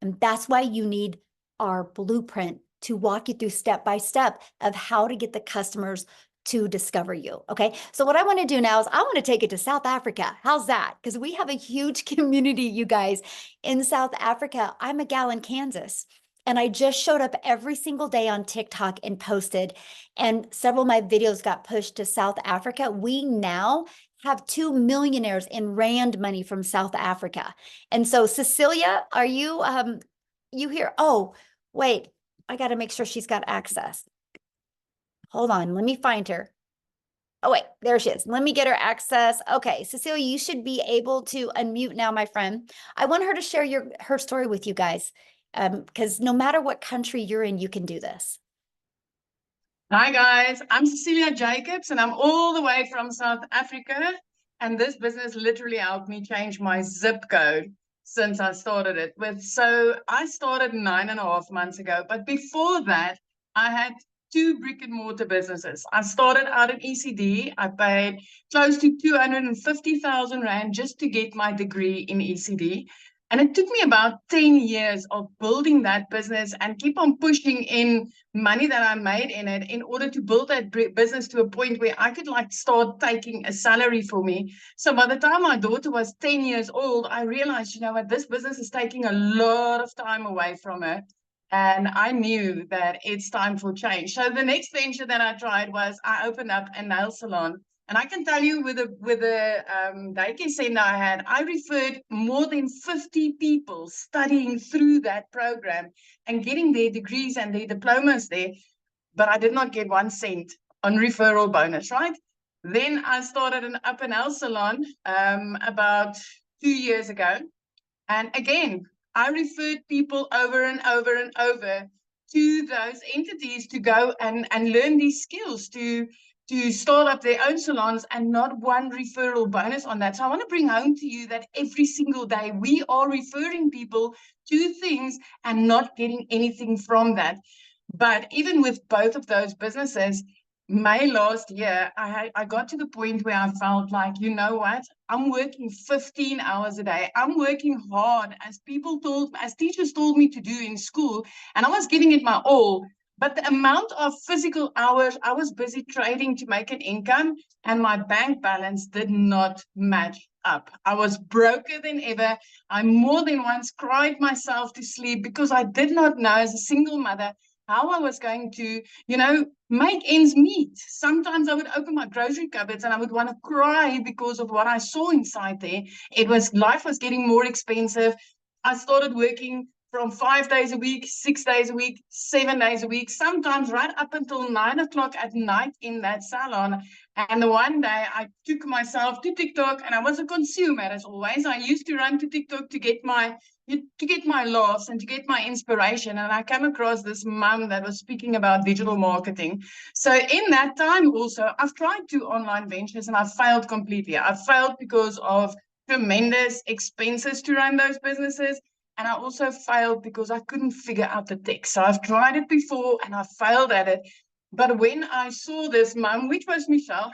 And that's why you need our blueprint to walk you through step by step of how to get the customers to discover you. Okay. So what I want to do now is I want to take it to South Africa. How's that? Because we have a huge community, you guys, in South Africa. I'm a gal in Kansas. And I just showed up every single day on TikTok and posted, and several of my videos got pushed to South Africa. We now have 2 millionaires in Rand money from South Africa. And so Cecilia, are you you here? Oh, wait, I got to make sure she's got access. Hold on, let me find her. Oh, wait, there she is. Let me get her access. Okay, Cecilia, you should be able to unmute now, my friend. I want her to share her story with you guys, because no matter what country you're in, you can do this. Hi guys, I'm Cecilia Jacobs and I'm all the way from South Africa, and this business literally helped me change my zip code since I started it with. So I started 9.5 months ago, but before that I had 2 brick and mortar businesses. I started out in ECD. I paid close to 250,000 Rand just to get my degree in ECD. And it took me about 10 years of building that business and keep on pushing in money that I made in it in order to build that business to a point where I could like start taking a salary for me. So by the time my daughter was 10 years old, I realized, you know what, this business is taking a lot of time away from her. And I knew that it's time for change. So the next venture that I tried was I opened up a nail salon. And I can tell you with the daycare center I had, I referred more than 50 people studying through that program and getting their degrees and their diplomas there. But I did not get 1 cent on referral bonus, right? Then I started an up and nail salon about 2 years ago. And again, I referred people over and over and over to those entities to go and learn these skills to start up their own salons, and not 1 referral bonus on that. So I want to bring home to you that every single day we are referring people to things and not getting anything from that. But even with both of those businesses, May last year, I got to the point where I felt like, you know what, I'm working 15 hours a day. I'm working hard as teachers told me to do in school, and I was giving it my all. But the amount of physical hours I was busy trading to make an income, and my bank balance did not match up. I was broker than ever. I more than once cried myself to sleep because I did not know, as a single mother, how I was going to, make ends meet. Sometimes I would open my grocery cupboards and I would want to cry because of what I saw inside there. Life was getting more expensive. I started working from 5 days a week, 6 days a week, 7 days a week, sometimes right up until 9 o'clock at night in that salon. And the one day I took myself to TikTok, and I was a consumer as always. I used to run to TikTok to get my laughs and to get my inspiration. And I came across this mom that was speaking about digital marketing. So in that time also, I've tried 2 online ventures and I've failed completely. I've failed because of tremendous expenses to run those businesses. And I also failed because I couldn't figure out the tech. So I've tried it before and I failed at it. But when I saw this mom, which was Michelle,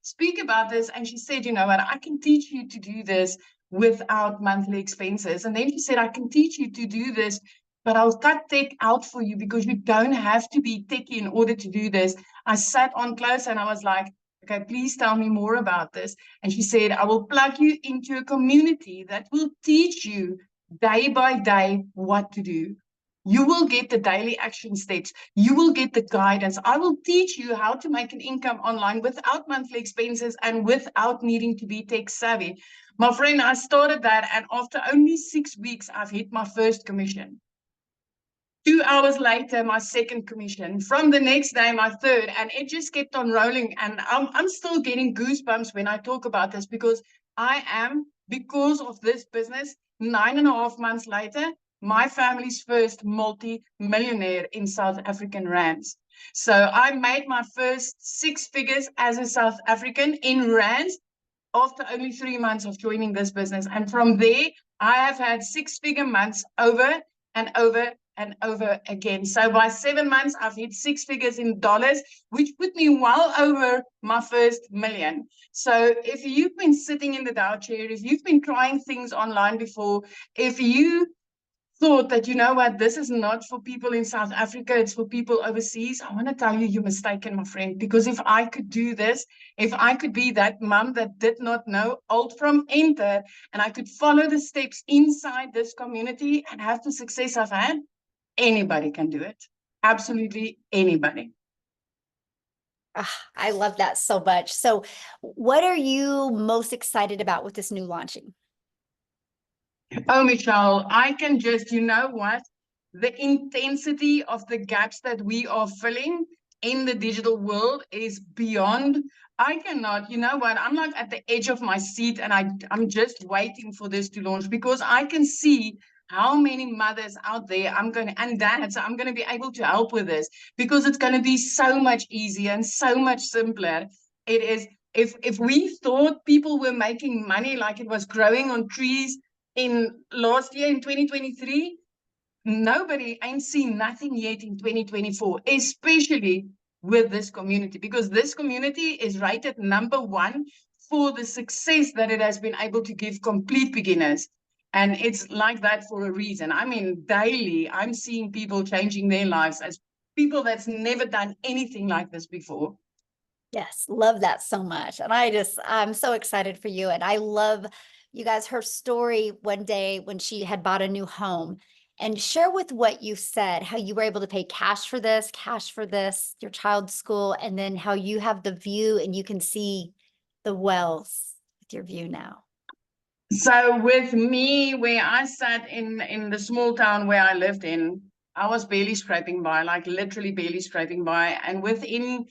speak about this, and she said, you know what, I can teach you to do this without monthly expenses. And then she said, I can teach you to do this, but I'll cut tech out for you because you don't have to be techie in order to do this. I sat on close and I was like, okay, please tell me more about this. And she said, I will plug you into a community that will teach you day by day what to do. You will get the daily action steps. You will get the guidance. I will teach you how to make an income online without monthly expenses and without needing to be tech savvy. My friend, I started that, and after only 6 weeks, I've hit my first commission. 2 hours later, my second commission. From the next day, my third, and it just kept on rolling. And I'm still getting goosebumps when I talk about this, because I am, because of this business, 9.5 months later, my family's first multi-millionaire in South African rands. So I made my first 6 figures as a South African in rands after only 3 months of joining this business. And from there, I have had 6-figure months over and over and over again. So by 7 months, I've hit 6 figures in dollars, which put me well over my first million. So if you've been sitting in the Dow chair, if you've been trying things online before, if you thought that, you know what, this is not for people in South Africa, it's for people overseas, I want to tell you, you're mistaken, my friend. Because if I could do this, if I could be that mom that did not know alt from enter, and I could follow the steps inside this community and have the success I've had, anybody can do it. Absolutely anybody. I love that so much. So what are you most excited about with this new launching? Oh, Michelle, I can just, you know what? The intensity of the gaps that we are filling in the digital world is beyond. I cannot, you know what? I'm like at the edge of my seat, and I'm just waiting for this to launch, because I can see how many mothers out there and dads, I'm going to be able to help with this, because it's going to be so much easier and so much simpler. It is, if we thought people were making money like it was growing on trees in last year in 2023, nobody ain't seen nothing yet in 2024, especially with this community, because this community is rated #1 for the success that it has been able to give complete beginners. And it's like that for a reason. I mean, daily, I'm seeing people changing their lives as people that's never done anything like this before. Yes, love that so much. And I'm so excited for you. And I love, you guys, her story one day when she had bought a new home. And share with what you said, how you were able to pay cash for this, your child's school, and then how you have the view and you can see the wells with your view now. So with me, where I sat in the small town where I lived in, I was barely scraping by, like literally barely scraping by. And within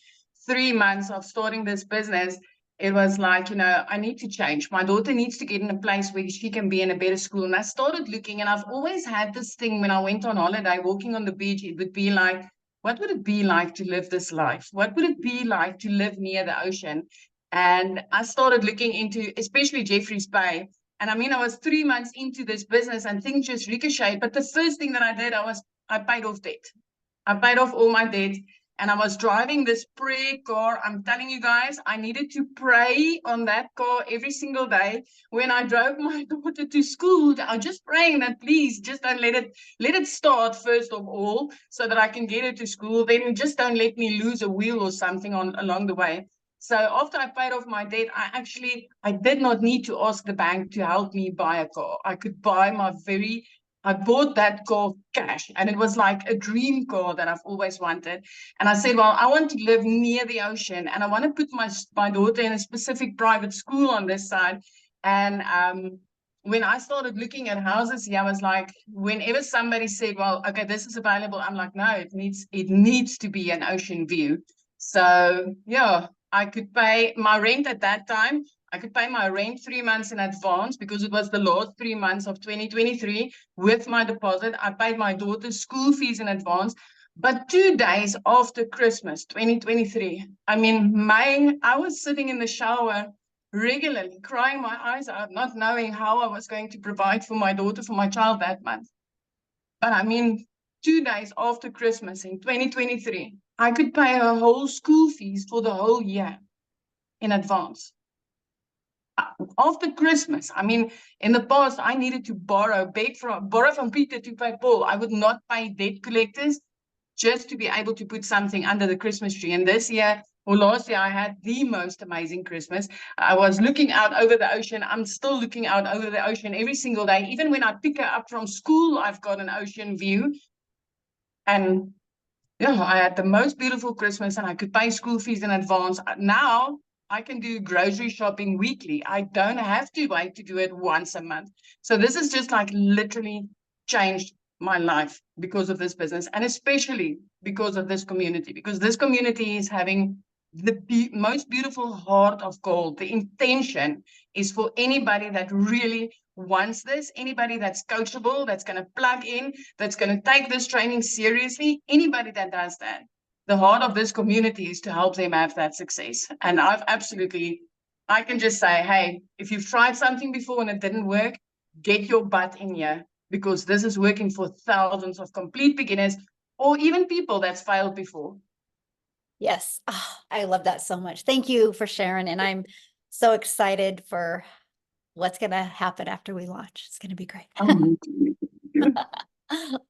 3 months of starting this business, it was like, you know, I need to change. My daughter needs to get in a place where she can be in a better school. And I started looking, and I've always had this thing when I went on holiday, walking on the beach, it would be like, what would it be like to live this life? What would it be like to live near the ocean? And I started looking into, especially Jeffreys Bay. And I mean, I was 3 months into this business and things just ricocheted. But the first thing that I did, I paid off debt. I paid off all my debt, and I was driving this prayer car. I'm telling you guys, I needed to pray on that car every single day. When I drove my daughter to school, I was just praying that please just don't let it start first of all, so that I can get her to school. Then just don't let me lose a wheel or something along the way. So after I paid off my debt, I did not need to ask the bank to help me buy a car. I could buy I bought that car cash, and it was like a dream car that I've always wanted. And I said, well, I want to live near the ocean, and I want to put my daughter in a specific private school on this side. And when I started looking at houses, I was like, whenever somebody said, well, okay, this is available, I'm like, no, it needs to be an ocean view. So yeah, I could pay my rent at that time. I could pay my rent 3 months in advance, because it was the last 3 months of 2023 with my deposit. I paid my daughter's school fees in advance. But 2 days after Christmas 2023, I mean, I was sitting in the shower regularly, crying my eyes out, not knowing how I was going to provide for my daughter, for my child that month. But I mean, 2 days after Christmas in 2023, I could pay her whole school fees for the whole year in advance. After Christmas, I mean, in the past, I needed to borrow from Peter to pay Paul. I would not pay debt collectors just to be able to put something under the Christmas tree. And this year, or last year, I had the most amazing Christmas. I was looking out over the ocean. I'm still looking out over the ocean every single day. Even when I pick her up from school, I've got an ocean view. And yeah, I had the most beautiful Christmas and I could pay school fees in advance. Now I can do grocery shopping weekly. I don't have to wait to do it once a month. So this has just like literally changed my life because of this business, and especially because of this community, because this community is having the most beautiful heart of gold. The intention is for anybody that really wants this, anybody that's coachable, that's going to plug in, that's going to take this training seriously, anybody that does that. The heart of this community is to help them have that success. And I can just say, hey, if you've tried something before and it didn't work, get your butt in here, because this is working for thousands of complete beginners or even people that's failed before. Yes. Oh, I love that so much. Thank you for sharing. And I'm so excited for what's going to happen after we launch. It's going to be great.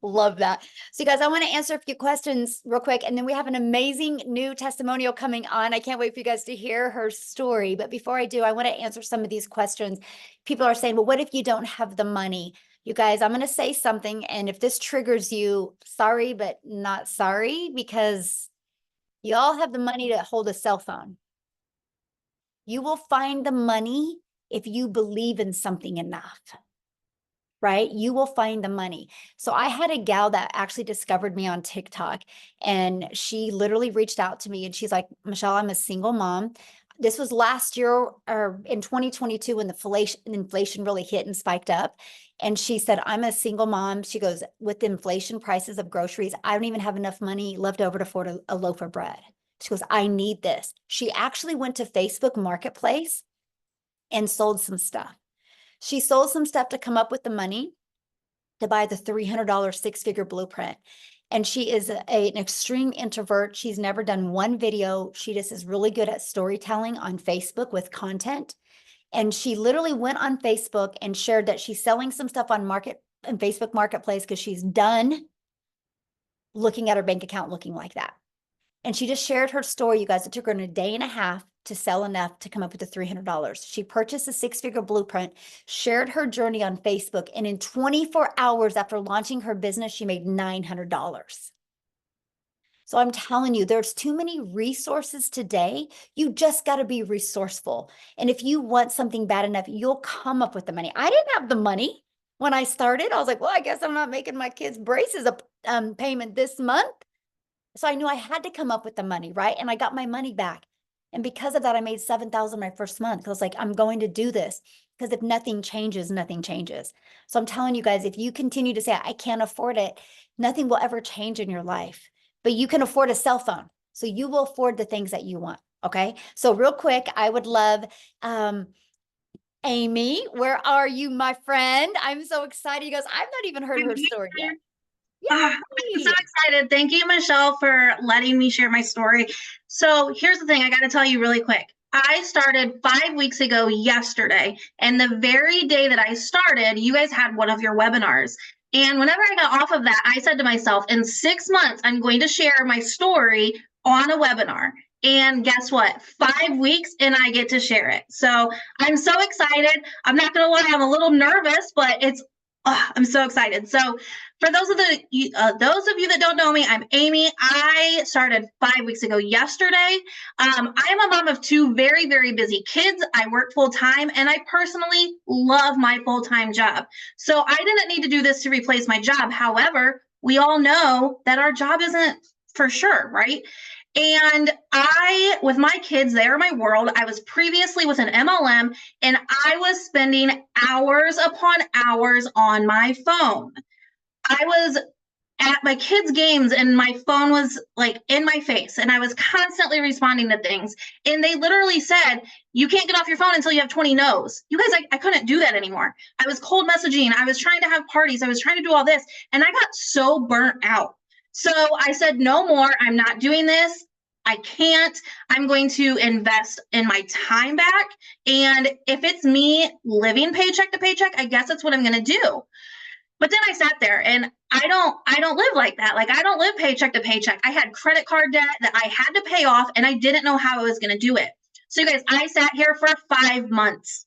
Love that. So you guys, I want to answer a few questions real quick, and then we have an amazing new testimonial coming on. I can't wait for you guys to hear her story. But before I do, I want to answer some of these questions. People are saying, well, what if you don't have the money? You guys, I'm going to say something, and if this triggers you, sorry, but not sorry, because you all have the money to hold a cell phone. You will find the money if you believe in something enough, right? You will find the money. So I had a gal that actually discovered me on TikTok, and she literally reached out to me and she's like, Michelle, I'm a single mom. This was last year or in 2022 when the inflation really hit and spiked up. And she said, I'm a single mom. She goes, with the inflation prices of groceries, I don't even have enough money left over to afford a loaf of bread. She goes, I need this. She actually went to Facebook Marketplace and sold some stuff. She sold some stuff to come up with the money to buy the $300 six-figure blueprint. And she is an extreme introvert. She's never done one video. She just is really good at storytelling on Facebook with content. And she literally went on Facebook and shared that she's selling some stuff on Facebook Marketplace because she's done looking at her bank account looking like that. And she just shared her story, you guys. It took her a day and a half to sell enough to come up with the $300. She purchased a six-figure blueprint, shared her journey on Facebook, and in 24 hours after launching her business, she made $900. So I'm telling you, there's too many resources today. You just got to be resourceful. And if you want something bad enough, you'll come up with the money. I didn't have the money when I started. I was like, well, I guess I'm not making my kids' braces a payment this month. So I knew I had to come up with the money, right? And I got my money back. And because of that, I made $7,000 my first month. Because I was like, I'm going to do this. Because if nothing changes, nothing changes. So I'm telling you guys, if you continue to say, I can't afford it, nothing will ever change in your life. But you can afford a cell phone. So you will afford the things that you want. Okay. So real quick, I would love, Amy, where are you, my friend? I'm so excited. You guys, I've not even heard her story yet. I'm so excited. Thank you, Michelle, for letting me share my story. So here's the thing. I got to tell you really quick. I started 5 weeks ago yesterday, and the very day that I started, you guys had one of your webinars. And whenever I got off of that, I said to myself, in 6 months, I'm going to share my story on a webinar. And guess what? 5 weeks and I get to share it. So I'm so excited. I'm not going to lie, I'm a little nervous, but I'm so excited. So for those of you that don't know me, I'm Amy. I started 5 weeks ago yesterday. I am a mom of 2 very, very busy kids. I work full time, and I personally love my full-time job. So I didn't need to do this to replace my job. However, we all know that our job isn't for sure, right? And with my kids, they are my world. I was previously with an MLM, and I was spending hours upon hours on my phone. I was at my kids' games and my phone was like in my face, and I was constantly responding to things. And they literally said, you can't get off your phone until you have 20 no's. You guys, I couldn't do that anymore. I was cold messaging. I was trying to have parties. I was trying to do all this. And I got so burnt out. So I said, no more. I'm not doing this. I can't. I'm going to invest in my time back. And if it's me living paycheck to paycheck, I guess that's what I'm going to do. But then I sat there, and I don't live like that. Like, I don't live paycheck to paycheck. I had credit card debt that I had to pay off, and I didn't know how I was going to do it. So you guys, I sat here for 5 months.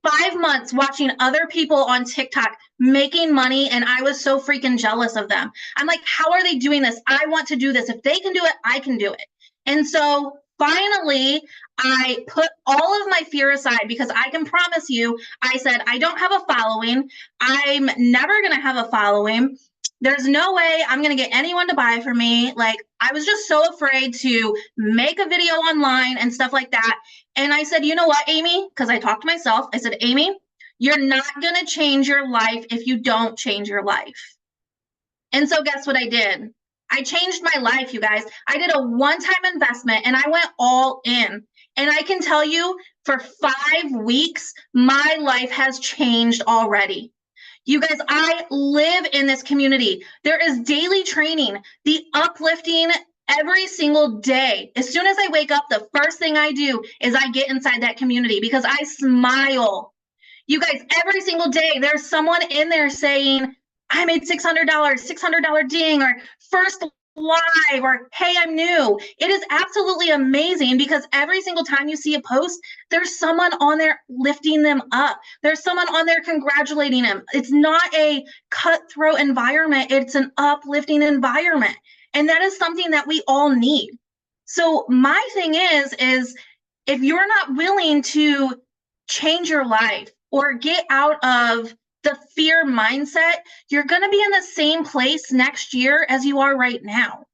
5 months watching other people on TikTok making money, and I was so freaking jealous of them. I'm like, how are they doing this? I want to do this. If they can do it, I can do it. And so finally, I put all of my fear aside because I can promise you, I said, I don't have a following. I'm never going to have a following. There's no way I'm going to get anyone to buy from me. Like, I was just so afraid to make a video online and stuff like that. And I said, you know what, Amy? Because I talked to myself. I said, Amy, you're not going to change your life if you don't change your life. And so guess what I did? I changed my life, you guys. I did a one-time investment and I went all in. And I can tell you, for 5 weeks, my life has changed already. You guys, I live in this community. There is daily training, the uplifting every single day. As soon as I wake up, the first thing I do is I get inside that community because I smile. You guys, every single day, there's someone in there saying, I made $600 ding, or first live, or hey, I'm new. It is absolutely amazing because every single time you see a post, there's someone on there lifting them up. There's someone on there congratulating them. It's not a cutthroat environment. It's an uplifting environment. And that is something that we all need. So my thing is if you're not willing to change your life or get out of the fear mindset, you're going to be in the same place next year as you are right now.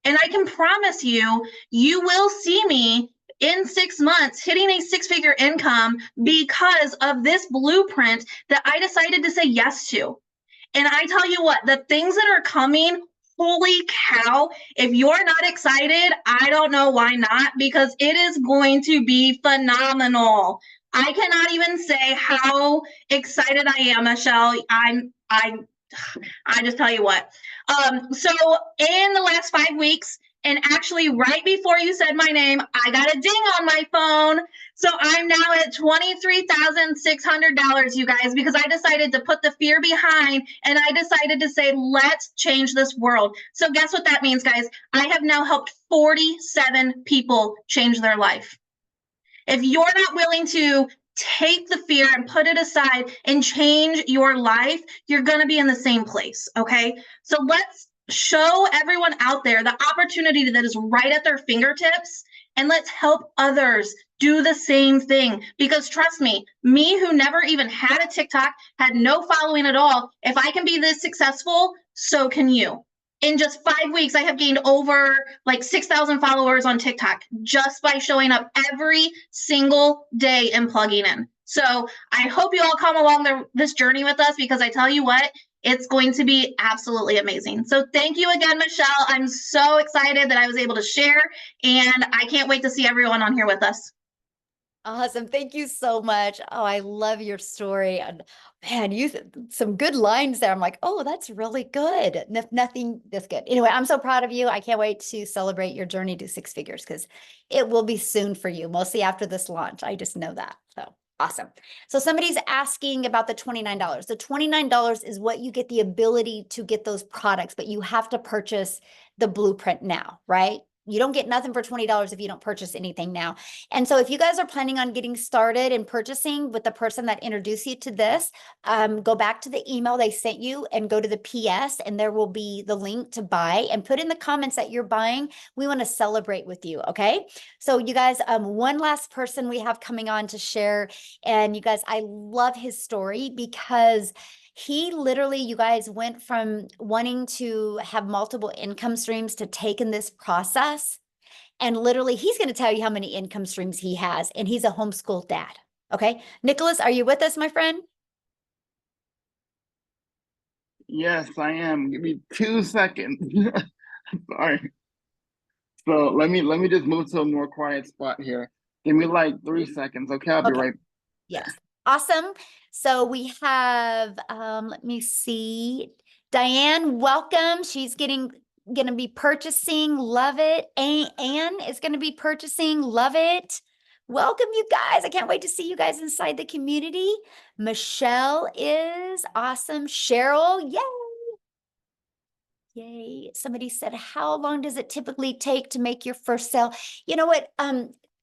And I can promise you, you will see me in 6 months hitting a 6-figure income because of this blueprint that I decided to say yes to. And I tell you what, the things that are coming, holy cow, if you're not excited, I don't know why not, because it is going to be phenomenal. I cannot even say how excited I am, Michelle. I just tell you what. So in the last 5 weeks, and actually right before you said my name, I got a ding on my phone. So I'm now at $23,600, you guys, because I decided to put the fear behind and I decided to say, let's change this world. So guess what that means, guys? I have now helped 47 people change their life. If you're not willing to take the fear and put it aside and change your life, you're going to be in the same place. Okay. So let's show everyone out there the opportunity that is right at their fingertips, and let's help others do the same thing. Because trust me who never even had a TikTok, had no following at all, if I can be this successful, so can you. In just 5 weeks, I have gained over like 6,000 followers on TikTok just by showing up every single day and plugging in. So I hope you all come along this journey with us, because I tell you what, it's going to be absolutely amazing. So thank you again, Michelle. I'm so excited that I was able to share, and I can't wait to see everyone on here with us. Awesome. Thank you so much. Oh, I love your story. And man, some good lines there. I'm like, oh, that's really good. Nothing this good. Anyway, I'm so proud of you. I can't wait to celebrate your journey to 6 figures, because it will be soon for you, mostly after this launch. I just know that. So awesome. So somebody's asking about the $29. The $29 is what you get the ability to get those products, but you have to purchase the blueprint now, right? You don't get nothing for $20 if you don't purchase anything now. And so if you guys are planning on getting started and purchasing with the person that introduced you to this, go back to the email they sent you and go to the PS, and there will be the link to buy, and put in the comments that you're buying. We want to celebrate with you. Okay. So you guys, one last person we have coming on to share. And you guys, I love his story, because he literally, you guys, went from wanting to have multiple income streams to taking this process. And literally, he's going to tell you how many income streams he has. And he's a homeschool dad. Okay. Nicholas, are you with us, my friend? Yes, I am. Give me 2 seconds. Sorry. So let me just move to a more quiet spot here. Give me like 3 seconds. Okay, I'll be right back. Yes. Awesome. So we have, let me see, Diane, welcome. She's going to be purchasing. Love it. Anne is going to be purchasing. Love it. Welcome, you guys. I can't wait to see you guys inside the community. Michelle is awesome. Cheryl, yay. Yay. Somebody said, how long does it typically take to make your first sale? You know what?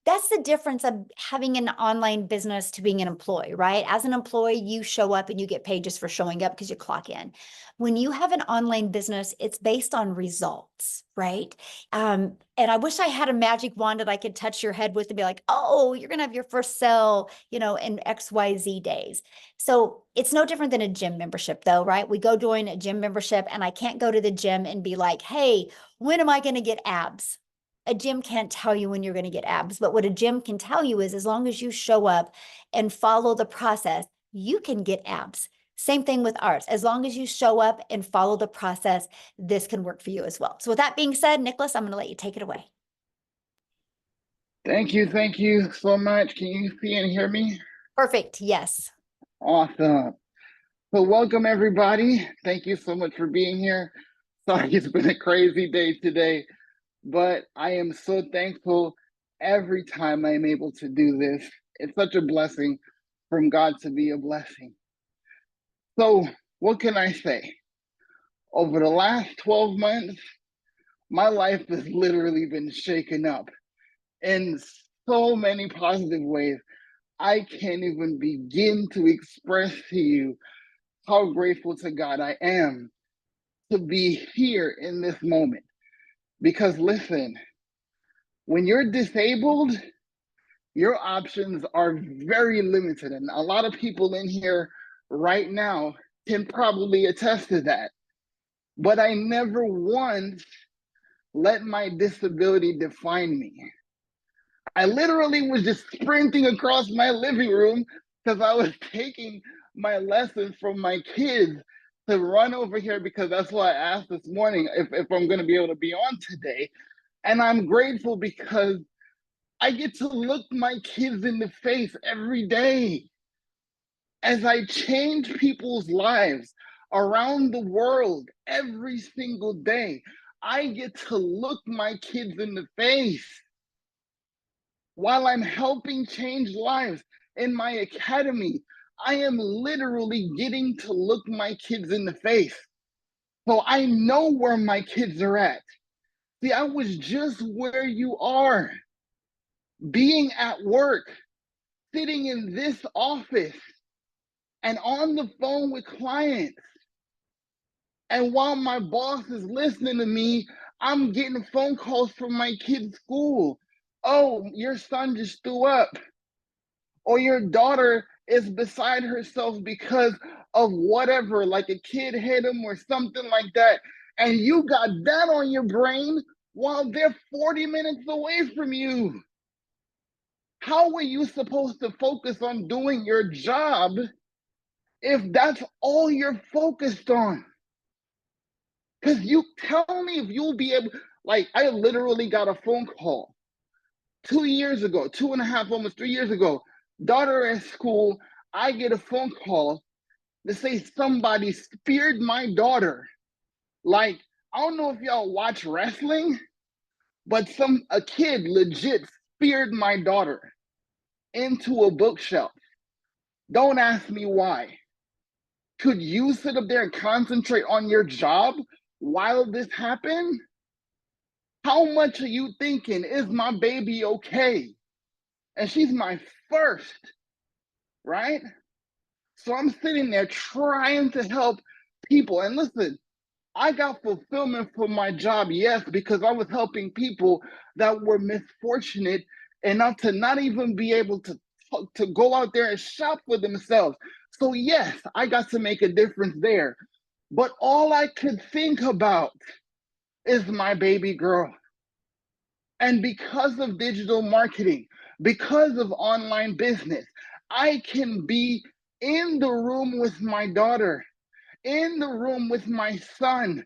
That's the difference of having an online business to being an employee, right? As an employee, you show up and you get paid just for showing up because you clock in. When you have an online business, it's based on results, right? And I wish I had a magic wand that I could touch your head with and be like, oh, you're going to have your first sale, you know, in XYZ days. So it's no different than a gym membership though, right? We go join a gym membership and I can't go to the gym and be like, hey, when am I going to get abs? A gym can't tell you when you're going to get abs, but what a gym can tell you is as long as you show up and follow the process, you can get abs. Same thing with ours. As long as you show up and follow the process, this can work for you as well. So with that being said, Nicholas, I'm going to let you take it away. Thank you so much. Can you see and hear me? Perfect. Yes. Awesome. So welcome everybody. Thank you so much for being here. Sorry, it's been a crazy day today, but I am so thankful every time I'm able to do this. It's such a blessing from God to be a blessing. So what can I say? Over the last 12 months, my life has literally been shaken up in so many positive ways. I can't even begin to express to you how grateful to God I am to be here in this moment. Because listen, when you're disabled, your options are very limited. And a lot of people in here right now can probably attest to that. But I never once let my disability define me. I literally was just sprinting across my living room because I was taking my lessons from my kids to run over here because that's why I asked this morning if I'm going to be able to be on today. And I'm grateful because I get to look my kids in the face every day as I change people's lives around the world every single day. I get to look my kids in the face while I'm helping change lives in my academy. I am literally getting to look my kids in the face. So I know where my kids are at. See, I was just where you are, being at work, sitting in this office and on the phone with clients. And while my boss is listening to me, I'm getting phone calls from my kid's school. Oh, your son just threw up. Or your daughter is beside herself because of whatever, like a kid hit him or something like that. And you got that on your brain while they're 40 minutes away from you. How are you supposed to focus on doing your job if that's all you're focused on? Because you tell me if you'll be able, like, I literally got a phone call 2 years ago, 2.5, almost 3 years ago, daughter at school, I get a phone call to say somebody speared my daughter. Like, I don't know if y'all watch wrestling, but a kid legit speared my daughter into a bookshelf. Don't ask me why. Could you sit up there and concentrate on your job while this happened? How much are you thinking, is my baby okay? And she's my first, right? So I'm sitting there trying to help people. And listen, I got fulfillment from my job, yes, because I was helping people that were misfortunate enough to not even be able to go out there and shop for themselves. So yes, I got to make a difference there. But all I could think about is my baby girl. And because of digital marketing, because of online business, I can be in the room with my daughter, in the room with my son.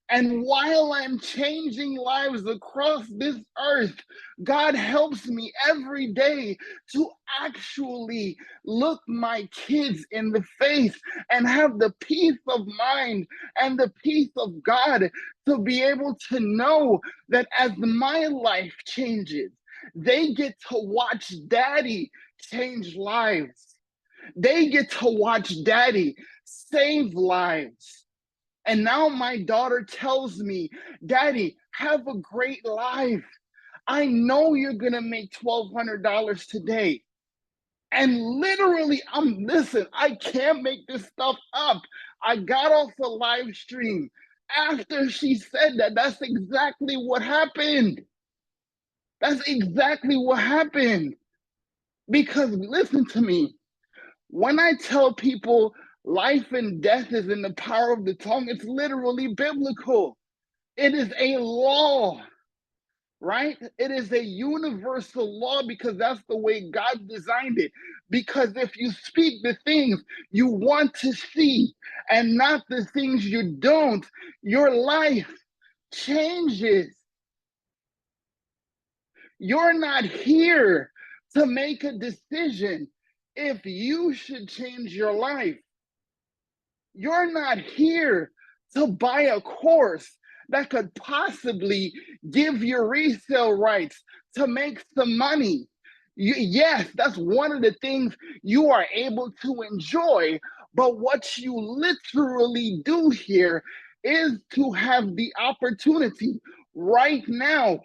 And while I'm changing lives across this earth, God helps me every day to actually look my kids in the face and have the peace of mind and the peace of God to be able to know that as my life changes, they get to watch daddy change lives. They get to watch daddy save lives. And now my daughter tells me, Daddy, have a great life. I know you're going to make $1,200 today. And literally, listen, I can't make this stuff up. I got off a live stream after she said that. That's exactly what happened. That's exactly what happened. Because listen to me, when I tell people life and death is in the power of the tongue, it's literally biblical. It is a law, right? It is a universal law because that's the way God designed it. Because if you speak the things you want to see and not the things you don't, your life changes. You're not here to make a decision if you should change your life. You're not here to buy a course that could possibly give you resale rights to make some money. Yes, that's one of the things you are able to enjoy, but what you literally do here is to have the opportunity right now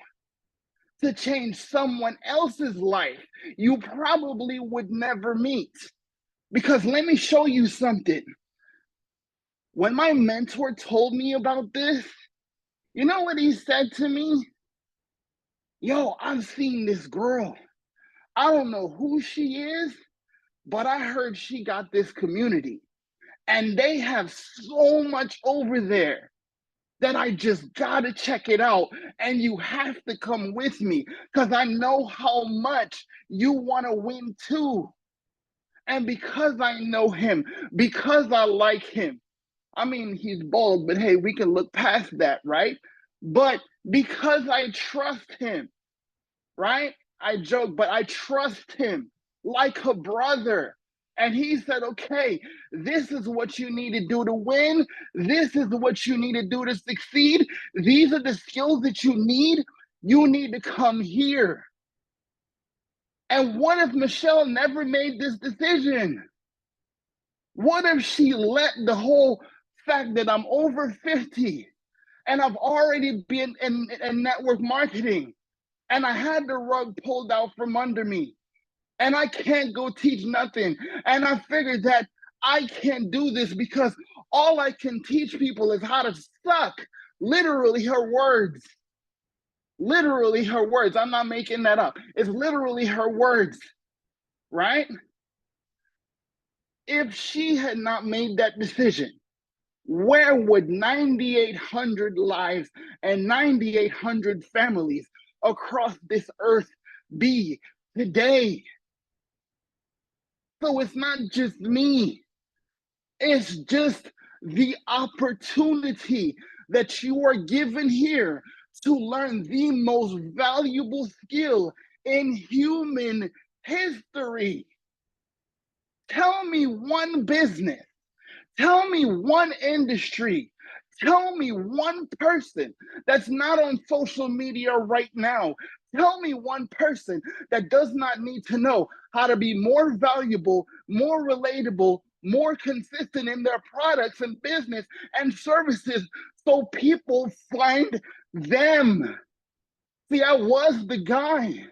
to change someone else's life you probably would never meet. Because let me show you something. When my mentor told me about this, you know what he said to me? Yo, I've seen this girl. I don't know who she is, but I heard she got this community. And they have so much over there that I just gotta check it out. And you have to come with me because I know how much you wanna win too. And because I know him, because I like him, I mean, he's bald, but hey, we can look past that, right? But because I trust him, right? I joke, but I trust him like a brother. And he said, okay, this is what you need to do to win. This is what you need to do to succeed. These are the skills that you need. You need to come here. And what if Michelle never made this decision? What if she let the whole fact that I'm over 50 and I've already been in network marketing and I had the rug pulled out from under me and I can't go teach nothing. And I figured that I can't do this because all I can teach people is how to suck. Literally her words. Literally her words. I'm not making that up. It's literally her words, right? If she had not made that decision, where would 9,800 lives and 9,800 families across this earth be today? So it's not just me. It's just the opportunity that you are given here to learn the most valuable skill in human history. Tell me one business. Tell me one industry. Tell me one person that's not on social media right now. Tell me one person that does not need to know how to be more valuable, more relatable, more consistent in their products and business and services so people find them. See, I was the guy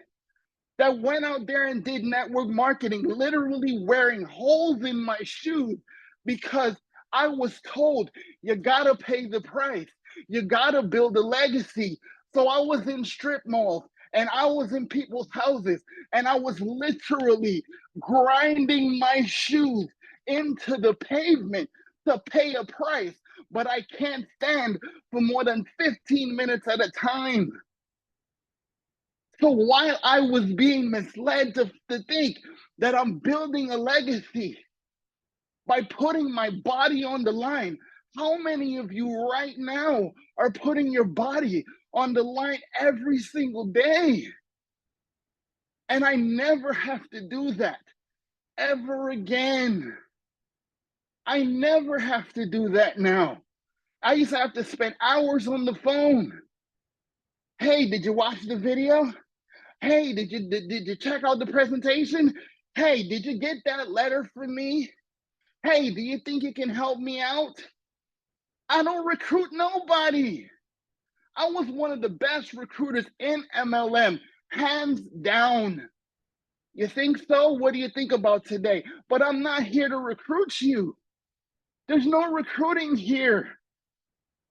that went out there and did network marketing, literally wearing holes in my shoes because I was told you gotta pay the price, you gotta build a legacy. So I was in strip malls and I was in people's houses and I was literally grinding my shoes into the pavement to pay a price, but I can't stand for more than 15 minutes at a time. So while I was being misled to think that I'm building a legacy by putting my body on the line, how many of you right now are putting your body on the line every single day? And I never have to do that ever again. I never have to do that now. I used to have to spend hours on the phone. Hey, did you watch the video? Hey, did you check out the presentation? Hey, did you get that letter from me? Hey, do you think you can help me out? I don't recruit nobody. I was one of the best recruiters in MLM, hands down. You think so? What do you think about today? But I'm not here to recruit you. There's no recruiting here.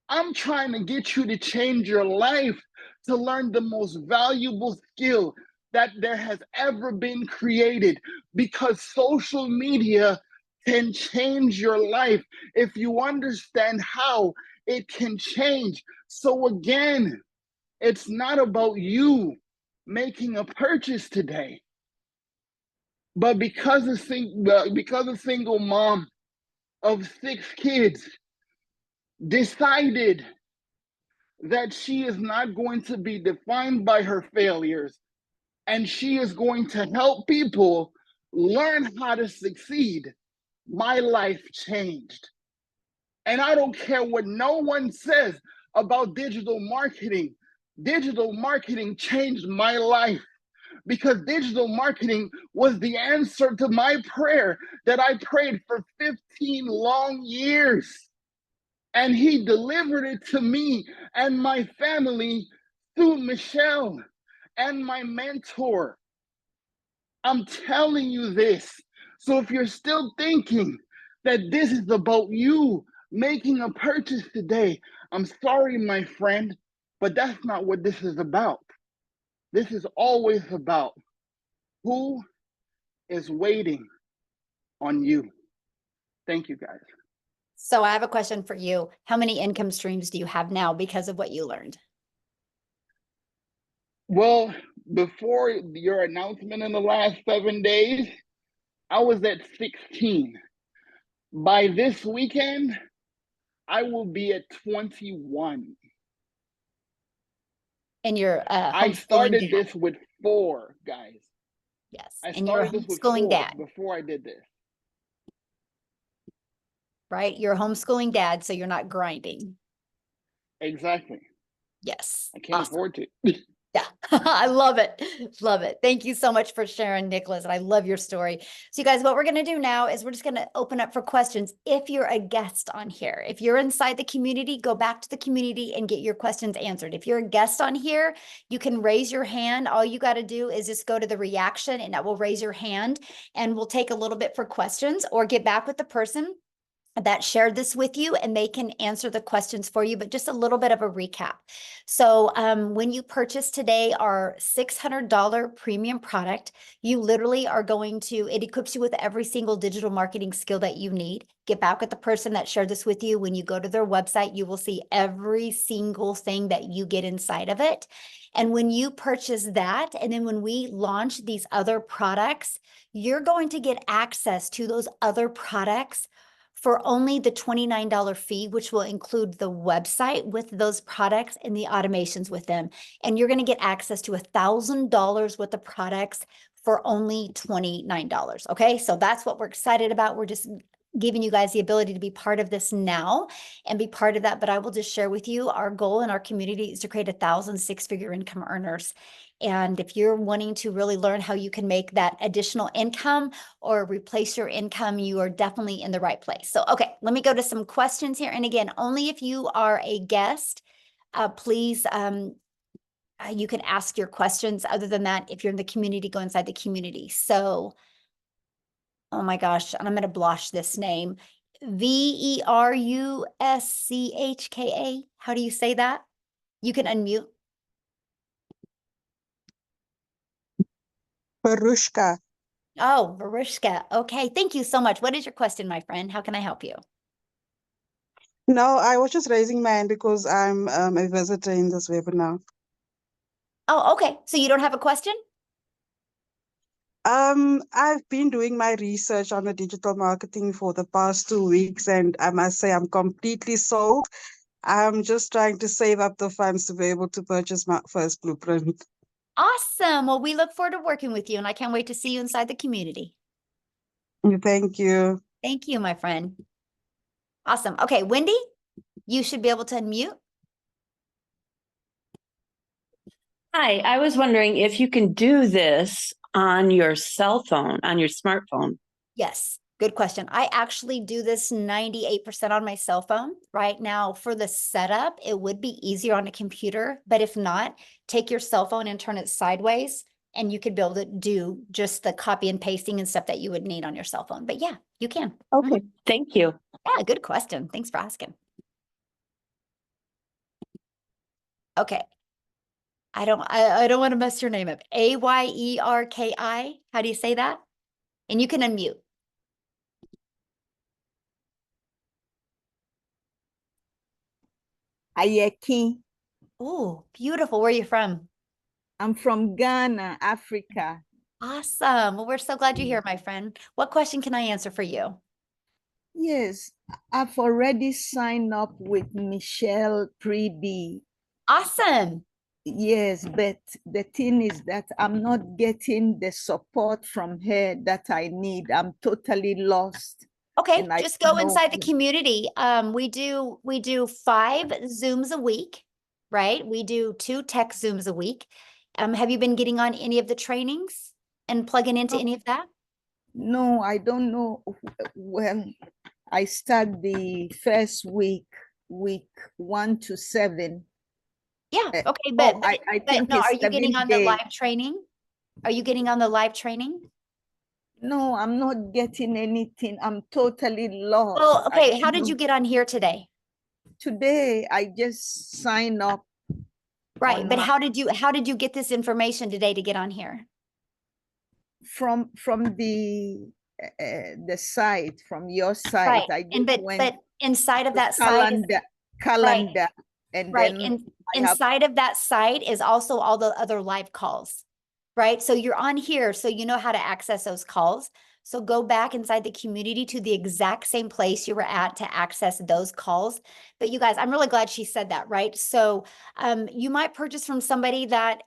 I'm trying to get you to change your life, to learn the most valuable skill that there has ever been created, because social media can change your life if you understand how it can change. So again, it's not about you making a purchase today, but because a single mom of 6 kids decided that she is not going to be defined by her failures, and she is going to help people learn how to succeed, my life changed. And I don't care what no one says about digital marketing. Digital marketing changed my life, because digital marketing was the answer to my prayer that I prayed for 15 long years. And he delivered it to me and my family through Michelle and my mentor. I'm telling you this. So if you're still thinking that this is about you making a purchase today, I'm sorry, my friend, but that's not what this is about. This is always about who is waiting on you. Thank you, guys. So I have a question for you. How many income streams do you have now because of what you learned? Well, before your announcement in the last 7 days, I was at 16. By this weekend, I will be at 21. And you're I homeschooling started dad. this with 4, guys. Yes. I And you're a started this with homeschooling 4 dad, before I did this. right? You're a homeschooling dad, so you're not grinding. Exactly. Yes. I can't Awesome. afford to. Yeah, I love it. Love it. Thank you so much for sharing, Nicholas. And I love your story. So you guys, what we're going to do now is we're just going to open up for questions. If you're a guest on here, if you're inside the community, go back to the community and get your questions answered. If you're a guest on here, you can raise your hand. All you got to do is just go to the reaction and that will raise your hand, and we'll take a little bit for questions or get back with the person that shared this with you, and they can answer the questions for you, but just a little bit of a recap. So when you purchase today our $600 premium product, you literally are going to, it equips you with every single digital marketing skill that you need. Get back with the person that shared this with you. When you go to their website, you will see every single thing that you get inside of it. And when you purchase that, and then when we launch these other products, you're going to get access to those other products for only the $29 fee, which will include the website with those products and the automations with them. And you're going to get access to $1,000 worth of products for only $29. Okay, so that's what we're excited about. We're just giving you guys the ability to be part of this now and be part of that. But I will just share with you, our goal in our community is to create 1,000 six-figure income earners. And if you're wanting to really learn how you can make that additional income or replace your income, you are definitely in the right place. So, okay, let me go to some questions here. And again, only if you are a guest, please, you can ask your questions. Other than that, if you're in the community, go inside the community. So, oh my gosh, and I'm going to blush this name. Veruschka. How do you say that? You can unmute. Barushka. Oh, Veruschka. Okay, thank you so much. What is your question, my friend? How can I help you? No, I was just raising my hand because I'm a visitor in this webinar. Oh, okay. So you don't have a question? I've been doing my research on the digital marketing for the past 2 weeks, and I must say I'm completely sold. I'm just trying to save up the funds to be able to purchase my first blueprint. Awesome. Well, we look forward to working with you, and I can't wait to see you inside the community. Thank you. Thank you, my friend. Awesome. Okay, Wendy, you should be able to unmute. Hi, I was wondering if you can do this on your cell phone, on your smartphone. Yes. Good question. I actually do this 98% on my cell phone right now. For the setup, it would be easier on a computer, but if not, take your cell phone and turn it sideways and you could be able to do just the copy and pasting and stuff that you would need on your cell phone. But yeah, you can. Okay, thank you. Yeah, good question. Thanks for asking. Okay. I don't want to mess your name up. Ayerki. How do you say that? And you can unmute. Ayeki. Oh, beautiful. Where are you from? I'm from Ghana, Africa. Awesome. Well, we're so glad you're here, my friend. What question can I answer for you? Yes, I've already signed up with Michelle Preby. Awesome. Yes, but the thing is that I'm not getting the support from her that I need. I'm totally lost. Okay, And I just go don't know- inside the community. We do 5 Zooms a week, right? We do 2 tech Zooms a week. Have you been getting on any of the trainings and plugging into any of that? No, I don't know. When I start the first week 1 to 7. Yeah, okay, Oh, but I think no, it's are you getting 7 on the days. live training? Are you getting on the live training? No, I'm not getting anything. I'm totally lost. Well, I okay, don't how did you know. get on here today? Today, I just signed up. Right, on but my- how did you get this information today to get on here? from the site, from your site. Right, I and just went but inside of to that site is calendar, and right, then and I have inside of that site is also all the other live calls, right? So you're on here, so you know how to access those calls. So go back inside the community to the exact same place you were at to access those calls. But you guys, I'm really glad she said that, right? So you might purchase from somebody that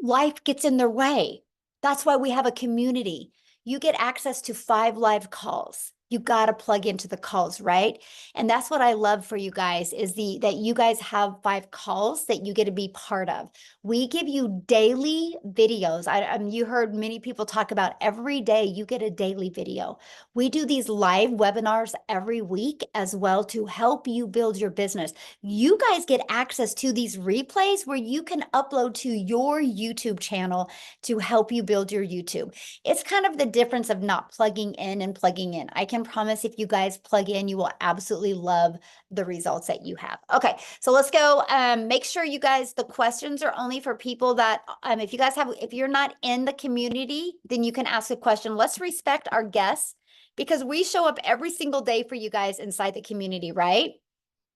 life gets in their way. That's why we have a community. You get access to 5 live calls. You got to plug into the calls, right? And that's what I love for you guys is that you guys have 5 calls that you get to be part of. We give you daily videos. You heard many people talk about every day you get a daily video. We do these live webinars every week as well to help you build your business. You guys get access to these replays where you can upload to your YouTube channel to help you build your YouTube. It's kind of the difference of not plugging in and plugging in. I can promise if you guys plug in, you will absolutely love the results that you have. Okay, so let's go. Make sure you guys, the questions are only for people that, if you're not in the community, then you can ask a question. Let's respect our guests because we show up every single day for you guys inside the community, right?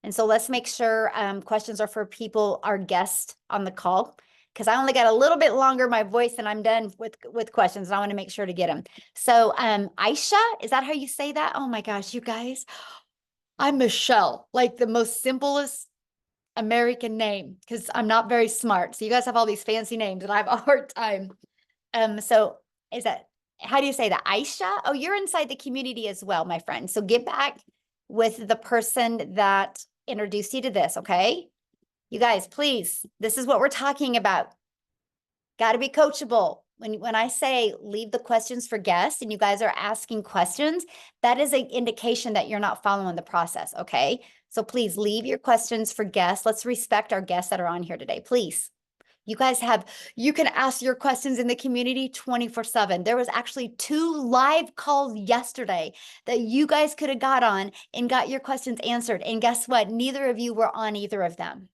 And so let's make sure questions are for people, our guests on the call, because I only got a little bit longer my voice and I'm done with questions. And I want to make sure to get them. So Aisha, is that how you say that? Oh my gosh, you guys, I'm Michelle, like the most simplest American name because I'm not very smart. So you guys have all these fancy names and I have a hard time. So how do you say that? Aisha? Oh, you're inside the community as well, my friend. So get back with the person that introduced you to this, okay? You guys, please, this is what we're talking about. Got to be coachable. When I say leave the questions for guests and you guys are asking questions, that is an indication that you're not following the process, okay? So please leave your questions for guests. Let's respect our guests that are on here today, please. You can ask your questions in the community 24/7. There was actually 2 live calls yesterday that you guys could have got on and got your questions answered. And guess what? Neither of you were on either of them.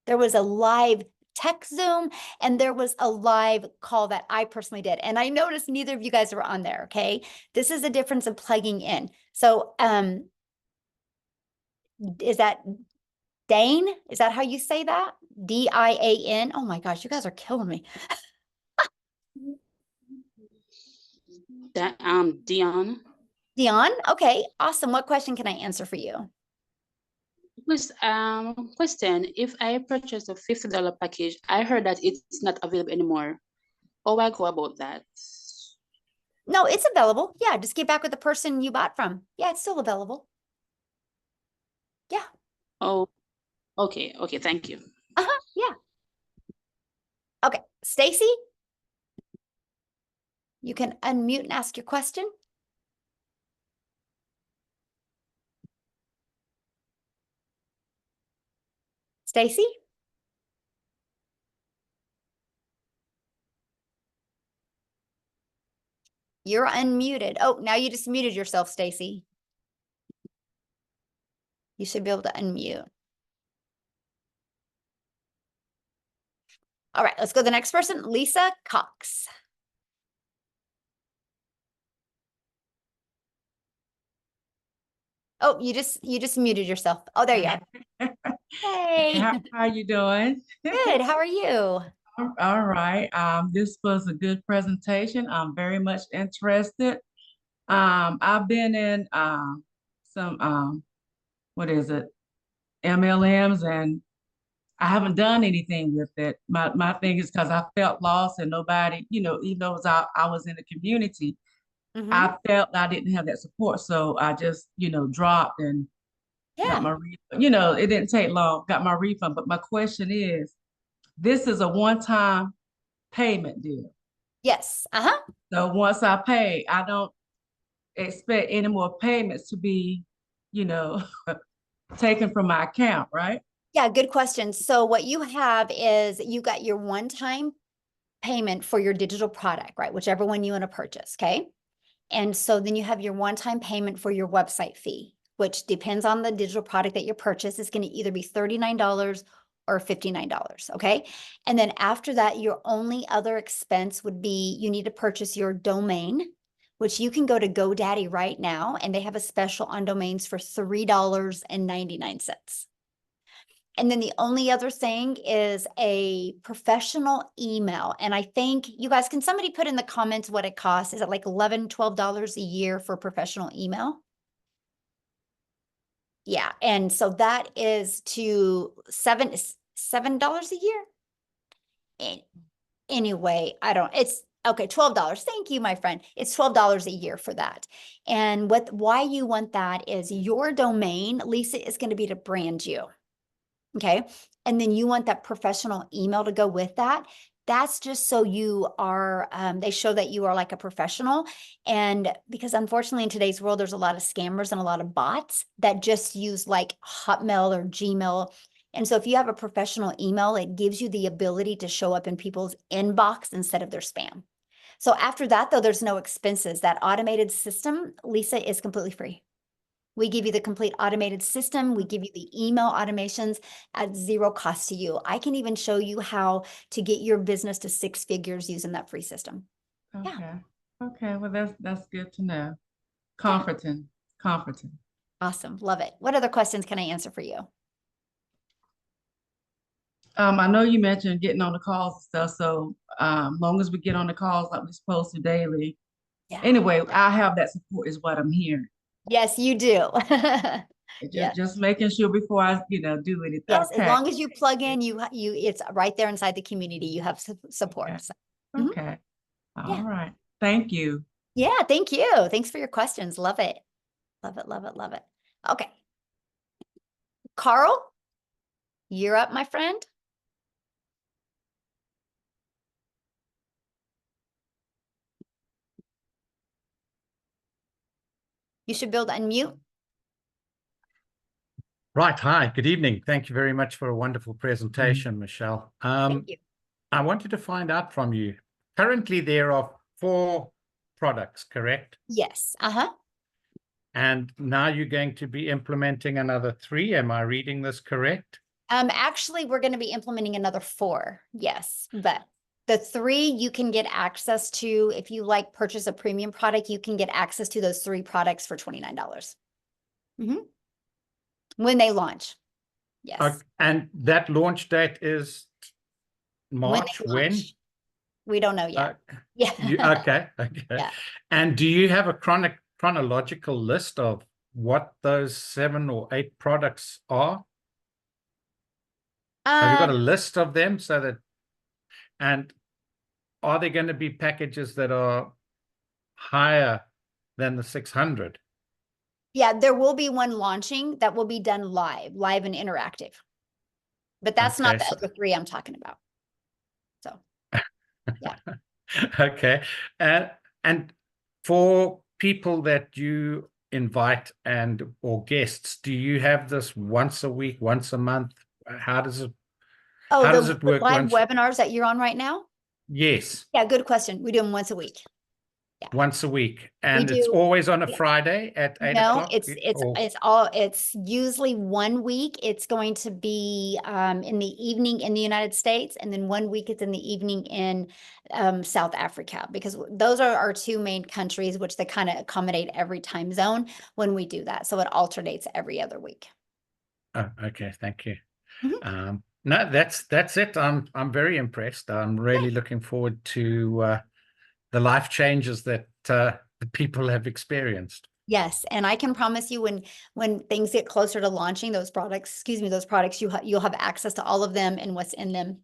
There was a live tech Zoom and there was a live call that I personally did. And I noticed neither of you guys were on there, okay? This is the difference of plugging in. So is that Dane? Is that how you say that? D-I-A-N? Oh my gosh, you guys are killing me. Dion. Dion? Okay, awesome. What question can I answer for you? Please, question, if I purchase a $50 package, I heard that it's not available anymore. How do I go about that? No, it's available. Yeah, just get back with the person you bought from. Yeah, it's still available. Yeah. Oh, okay. Okay, thank you. Yeah. Okay, Stacy? You can unmute and ask your question. Stacy? You're unmuted. Oh, now you just muted yourself, Stacy. You should be able to unmute. All right, let's go to the next person, Lisa Cox. Oh, you just muted yourself. Oh, there you are. Hey. How you doing? Good. How are you? All right. This was a good presentation. I'm very much interested. I've been in some what is it? MLMs, and I haven't done anything with it. My thing is because I felt lost and nobody, even though I was in the community, Mhm. I felt I didn't have that support. So I just, dropped and got my refund. It didn't take long, got my refund. But my question is, this is a one-time payment deal. Yes. Uh-huh. So once I pay, I don't expect any more payments to be, taken from my account, right? Yeah, good question. So what you have is you got your one-time payment for your digital product, right? Whichever one you want to purchase, okay? And so then you have your one-time payment for your website fee, which depends on the digital product that you purchase. It's going to either be $39 or $59, okay? And then after that, your only other expense would be you need to purchase your domain, which you can go to GoDaddy right now, and they have a special on domains for $3.99. And then the only other thing is a professional email. And I think you guys, can somebody put in the comments what it costs? Is it like $11, $12 a year for professional email? Yeah. And so that is to $7 a year. Anyway, it's okay, $12. Thank you, my friend. It's $12 a year for that. And why you want that is your domain, Lisa, is going to be to brand you. Okay. And then you want that professional email to go with that. That's just so you are, they show that you are like a professional. And because unfortunately in today's world, there's a lot of scammers and a lot of bots that just use like Hotmail or Gmail. And so if you have a professional email, it gives you the ability to show up in people's inbox instead of their spam. So after that, though, there's no expenses. That automated system, Lisa, is completely free. We give you the complete automated system. We give you the email automations at zero cost to you. I can even show you how to get your business to 6 figures using that free system. Okay. Yeah. Okay. Well, that's good to know. Comforting. Awesome. Love it. What other questions can I answer for you? I know you mentioned getting on the calls and stuff. So long as we get on the calls like we're supposed to daily. Yeah. Anyway, I have that support is what I'm hearing. Yes, you do. Just making sure before I, do anything. Yes, Okay. as long as you plug in, it's right there inside the community. You have support. Okay. So. Okay. All right. Thank you. Yeah, thank you. Thanks for your questions. Love it. Love it, love it, love it. Okay. Carl, you're up, my friend. You should be able to unmute. Right. Hi. Good evening. Thank you very much for a wonderful presentation, Michelle. Thank you. I wanted to find out from you. Currently, there are 4 products, correct? Yes. Uh-huh. And now you're going to be implementing another 3. Am I reading this correct? Actually, we're going to be implementing another 4. Yes, but the 3 you can get access to. If you purchase a premium product, you can get access to those 3 products for $29. When they launch. Yes. And that launch date is March when? We don't know yet. Yeah. Okay. Yeah. And do you have a chronological list of what those 7 or 8 products are? Have you got a list of them and are there going to be packages that are higher than the 600? Yeah, there will be one launching that will be done live and interactive. But that's not the other 3 I'm talking about. So, yeah. Okay. And for people that you invite or guests, do you have this once a week, once a month, how does it Oh, how does the it work live once? webinars that you're on right now? Yes, Yeah, good question. We do them once a week. once a week, We and it's do. always on a Yeah. Friday at 8 No, o'clock. it's usually 1 week. It's going to be in the evening in the United States, and then 1 week it's in the evening in South Africa, because those are our two main countries, which they kind of accommodate every time zone when we do that. So it alternates every other week. Oh, okay, thank you. Mhm. No, that's it. I'm very impressed. I'm really looking forward to the life changes that the people have experienced. Yes, and I can promise you when things get closer to launching those products, you'll have access to all of them and what's in them.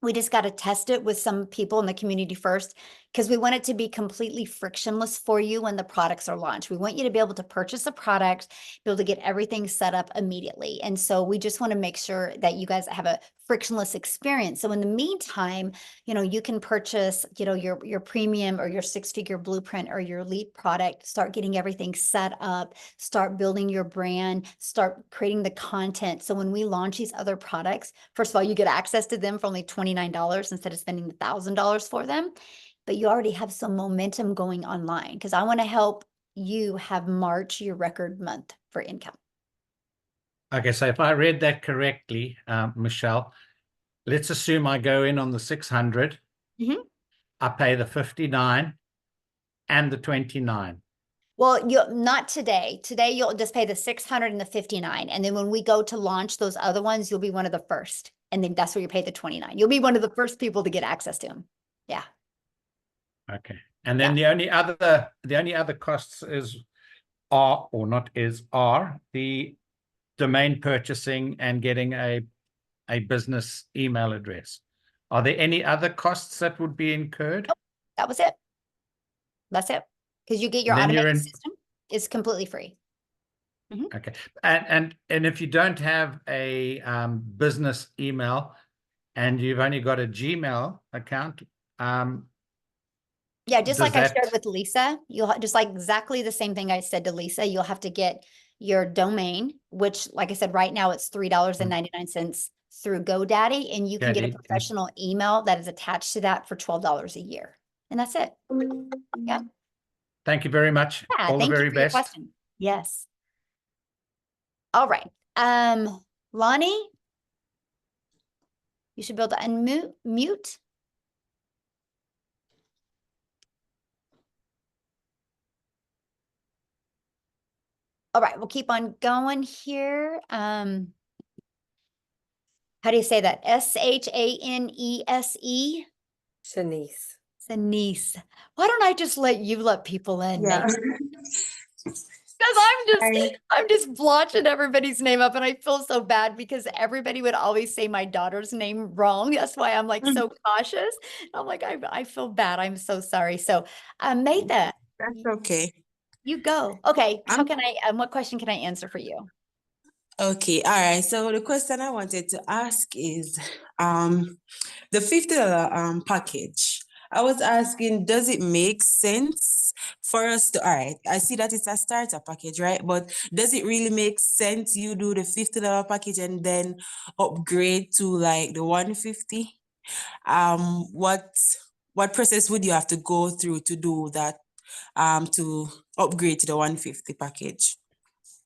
We just got to test it with some people in the community first, because we want it to be completely frictionless for you when the products are launched. We want you to be able to purchase a product, be able to get everything set up immediately. And so we just want to make sure that you guys have a frictionless experience. So in the meantime, you can purchase, your premium or your 6-figure blueprint or your lead product, start getting everything set up, start building your brand, start creating the content. So when we launch these other products, first of all, you get access to them for only $29 instead of spending $1,000 for them. But you already have some momentum going online, because I want to help you have March your record month for income. Okay, so if I read that correctly, Michelle, let's assume I go in on the 600. Mhm. I pay the 59 and the 29. Well, not today. Today you'll just pay the 600 and the 59. And then when we go to launch those other ones, you'll be one of the first. And then that's where you pay the 29. You'll be one of the first people to get access to them. Yeah. Okay. And then the only other costs are the domain purchasing and getting a business email address. Are there any other costs that would be incurred? Nope, that was it. That's it. Because you get your automated system. It's completely free. Mm-hmm. Okay. And if you don't have a business email and you've only got a Gmail account, yeah, just like I shared with Lisa, you'll just like exactly the same thing I said to Lisa. You'll have to get your domain, which, like I said, right now it's $3.99 through GoDaddy, and you can get a professional email that is attached to that for $12 a year, and that's it. Yeah. Thank you very much. Yeah, all the very you for your best. question. Yes. All right. Lonnie, you should be able to unmute. All right, we'll keep on going here. How do you say that? S-H-A-N-E-S-E? Shanice. Shanice. Why don't I just let you let people in? Yeah. Because I'm just blotching everybody's name up, and I feel so bad because everybody would always say my daughter's name wrong. That's why I'm like so cautious. I'm like, I feel bad. I'm so sorry. So Maytha. That's okay. You go. Okay. How can I, what question can I answer for you? Okay, all right. So the question I wanted to ask is the $50 package. I was asking, does it make sense for us to, all right, I see that it's a starter package, right? But does it really make sense you do the $50 package and then upgrade to like the 150? What process would you have to go through to do that, to upgrade to the 150 package?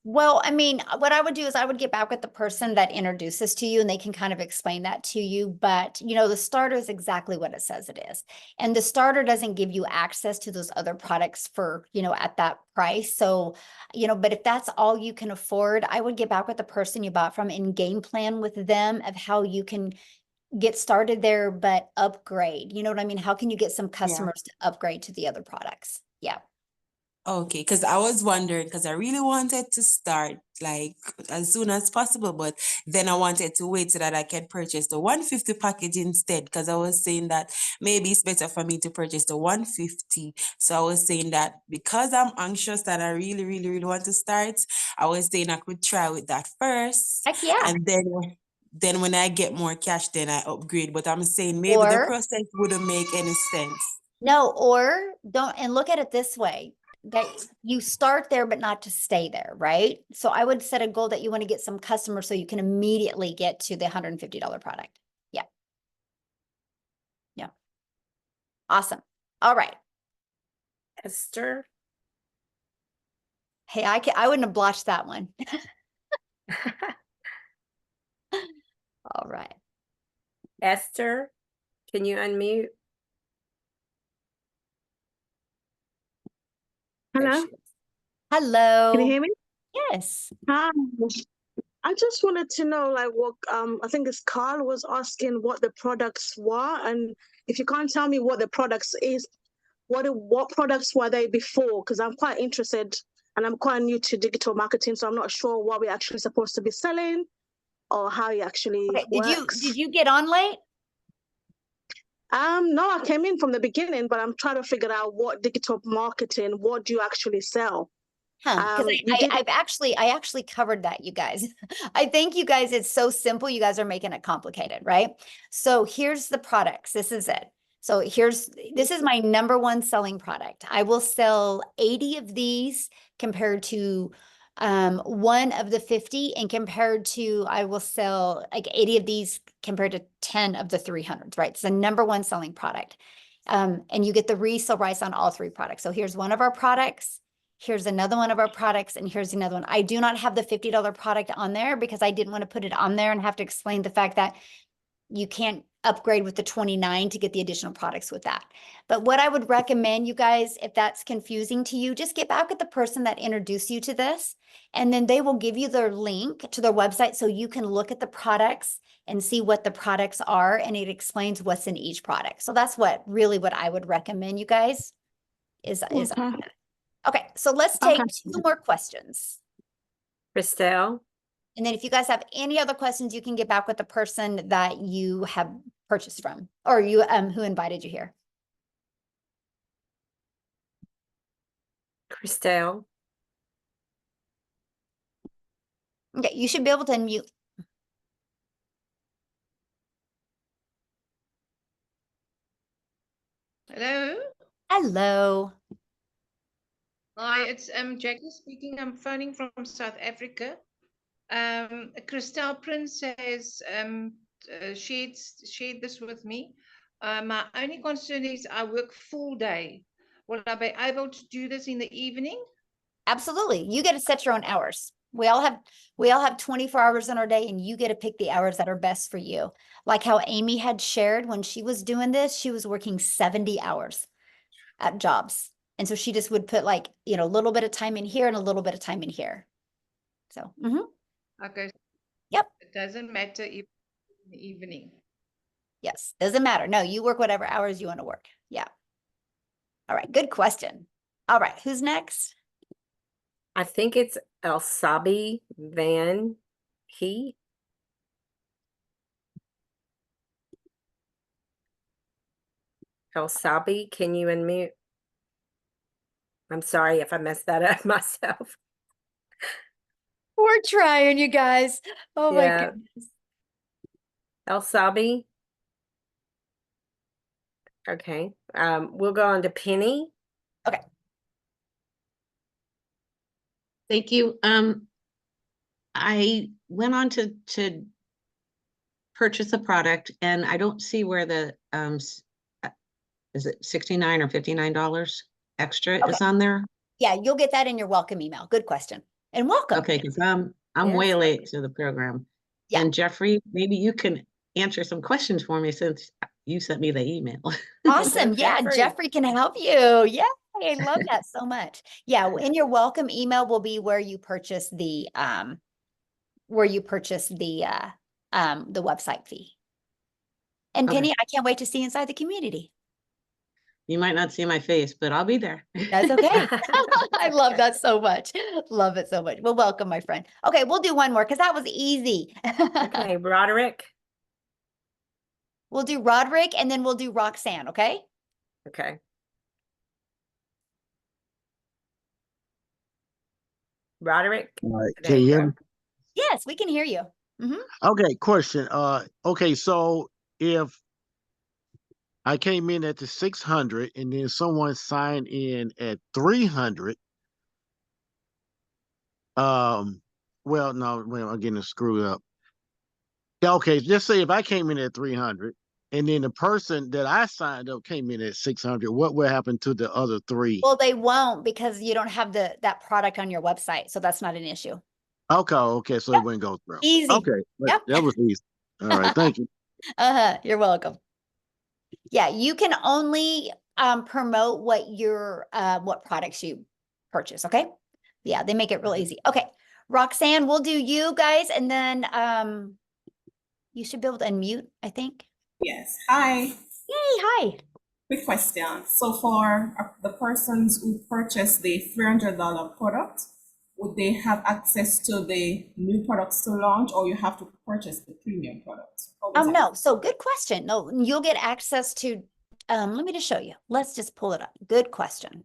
Well, I mean, what I would do is I would get back with the person that introduces to you, and they can kind of explain that to you. But, the starter is exactly what it says it is. And the starter doesn't give you access to those other products for, at that price. So, but if that's all you can afford, I would get back with the person you bought from and game plan with them of how you can get started there, but upgrade. You know what I mean? How can you get some customers to upgrade to the other products? Yeah. Okay, because I was wondering, because I really wanted to start like as soon as possible, but then I wanted to wait so that I can purchase the 150 package instead, because I was saying that maybe it's better for me to purchase the 150. So I was saying that because I'm anxious that I really, really, really want to start, I was saying I could try with that first. Heck yeah. And then when I get more cash, then I upgrade. But I'm saying maybe the process wouldn't make any sense. No, or don't, and look at it this way. that you start there, but not to stay there, right? So I would set a goal that you want to get some customers so you can immediately get to the $150 product. Yeah. Yeah. Awesome. All right. Esther. Hey, I wouldn't have blotched that one. All right. Esther, can you unmute? Hello? Hello. Can you hear me? Yes. Hi. I just wanted to know, like, what I think it's Carl was asking what the products were, and if you can't tell me what the products is, what products were they before? Because I'm quite interested, and I'm quite new to digital marketing, so I'm not sure what we're actually supposed to be selling or how it actually works. Did you get on late? No, I came in from the beginning, but I'm trying to figure out what digital marketing, what do you actually sell? Because I actually covered that, you guys. I think you guys, it's so simple. You guys are making it complicated, right? So here's the products. This is it. So this is my #1 selling product. I will sell 80 of these compared to one of the 50, and compared to, I will sell like 80 of these compared to 10 of the 300s, right? It's the #1 selling product. And you get the resale rights on all 3 products. So here's one of our products. Here's another one of our products, and here's another one. I do not have the $50 product on there because I didn't want to put it on there and have to explain the fact that you can't upgrade with the 29 to get the additional products with that. But what I would recommend, you guys, if that's confusing to you, just get back with the person that introduced you to this, and then they will give you their link to their website so you can look at the products and see what the products are, and it explains what's in each product. So that's what I would recommend, you guys, is okay, so let's take 2 more questions. Christelle. And then if you guys have any other questions, you can get back with the person that you have purchased from, or you who invited you here. Christelle. Okay, you should be able to unmute. Hello. Hello. Hi, it's Jackie speaking. I'm phoning from South Africa. Christelle Prince has shared this with me. My only concern is I work full day. Will I be able to do this in the evening? Absolutely. You get to set your own hours. We all have 24 hours in our day, and you get to pick the hours that are best for you. Like how Amy had shared when she was doing this, she was working 70 hours at jobs. And so she just would put, like, a little bit of time in here and a little bit of time in here. So, Okay. Yep. It doesn't matter if in the evening. Yes, doesn't matter. No, you work whatever hours you want to work. Yeah. All right, good question. All right, who's next? I think it's Elsabi Van He. Elsabi, can you unmute? I'm sorry if I messed that up myself. We're trying, you guys. Oh my Yeah. goodness. Elsabi. Okay. We'll go on to Penny. Okay. Thank you. I went on to purchase a product, and I don't see where the is it $69 or $59 extra is on there? Yeah, you'll get that in your welcome email. Good question. And welcome. Okay, because I'm way late to the program. Yeah. And Jeffrey, maybe you can answer some questions for me since you sent me the email. Awesome. Yeah, Jeffrey can help you. Yeah, I love that so much. Yeah, in your welcome email will be where you purchase the website fee. And Penny, I can't wait to see you inside the community. You might not see my face, but I'll be there. That's okay. I love that so much. Love it so much. Well, welcome, my friend. Okay, we'll do one more because that was easy. Okay, Roderick. We'll do Roderick, and then we'll do Roxanne, okay? Okay. Roderick. Can you hear me? Yes, we can hear you. Okay, question. Okay, so if I came in at the 600 and then someone signed in at 300. Well, no, well, I'm getting it screwed up. Yeah, okay, just say if I came in at 300 and then the person that I signed up came in at 600, what will happen to the other three? Well, they won't because you don't have that product on your website. So that's not an issue. Okay, so it wouldn't go through. Easy. Okay, Yep. that was easy. All right, thank you. You're welcome. Yeah, you can only promote what products you purchase, okay? Yeah, they make it real easy. Okay, Roxanne, we'll do you guys, and then you should be able to unmute, I think. Yes. Hi. Yay, hi. Quick question. So for the persons who purchase the $300 product, would they have access to the new products to launch, or you have to purchase the premium product? No, so good question. No, you'll get access to, let me just show you. Let's just pull it up. Good question.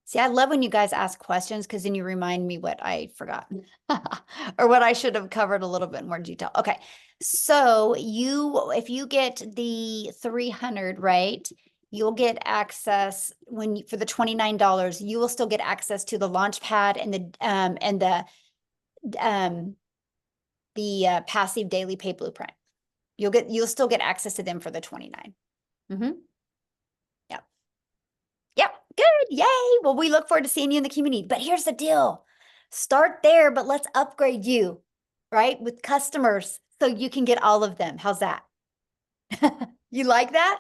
See, I love when you guys ask questions because then you remind me what I forgot or what I should have covered a little bit more detail. Okay, so if you get the 300, right, you'll get access for the $29. You will still get access to the launch pad and the passive daily pay blueprint. You'll still get access to them for the 29. Yep, good, yay. Well, we look forward to seeing you in the community. But here's the deal. Start there, but let's upgrade you, right? With customers so you can get all of them. How's that? You like that?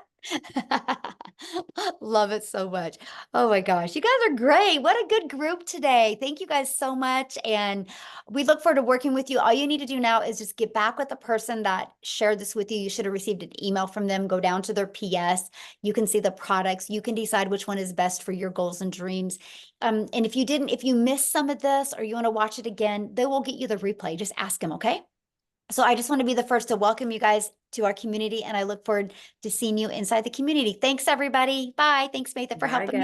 Love it so much. Oh my gosh, you guys are great. What a good group today. Thank you guys so much. And we look forward to working with you. All you need to do now is just get back with the person that shared this with you. You should have received an email from them. Go down to their PS. You can see the products. You can decide which one is best for your goals and dreams. And if you missed some of this or you want to watch it again, they will get you the replay. Just ask them, okay? So I just want to be the first to welcome you guys to our community, and I look forward to seeing you inside the community. Thanks, everybody. Bye. Thanks, Matha, for helping me.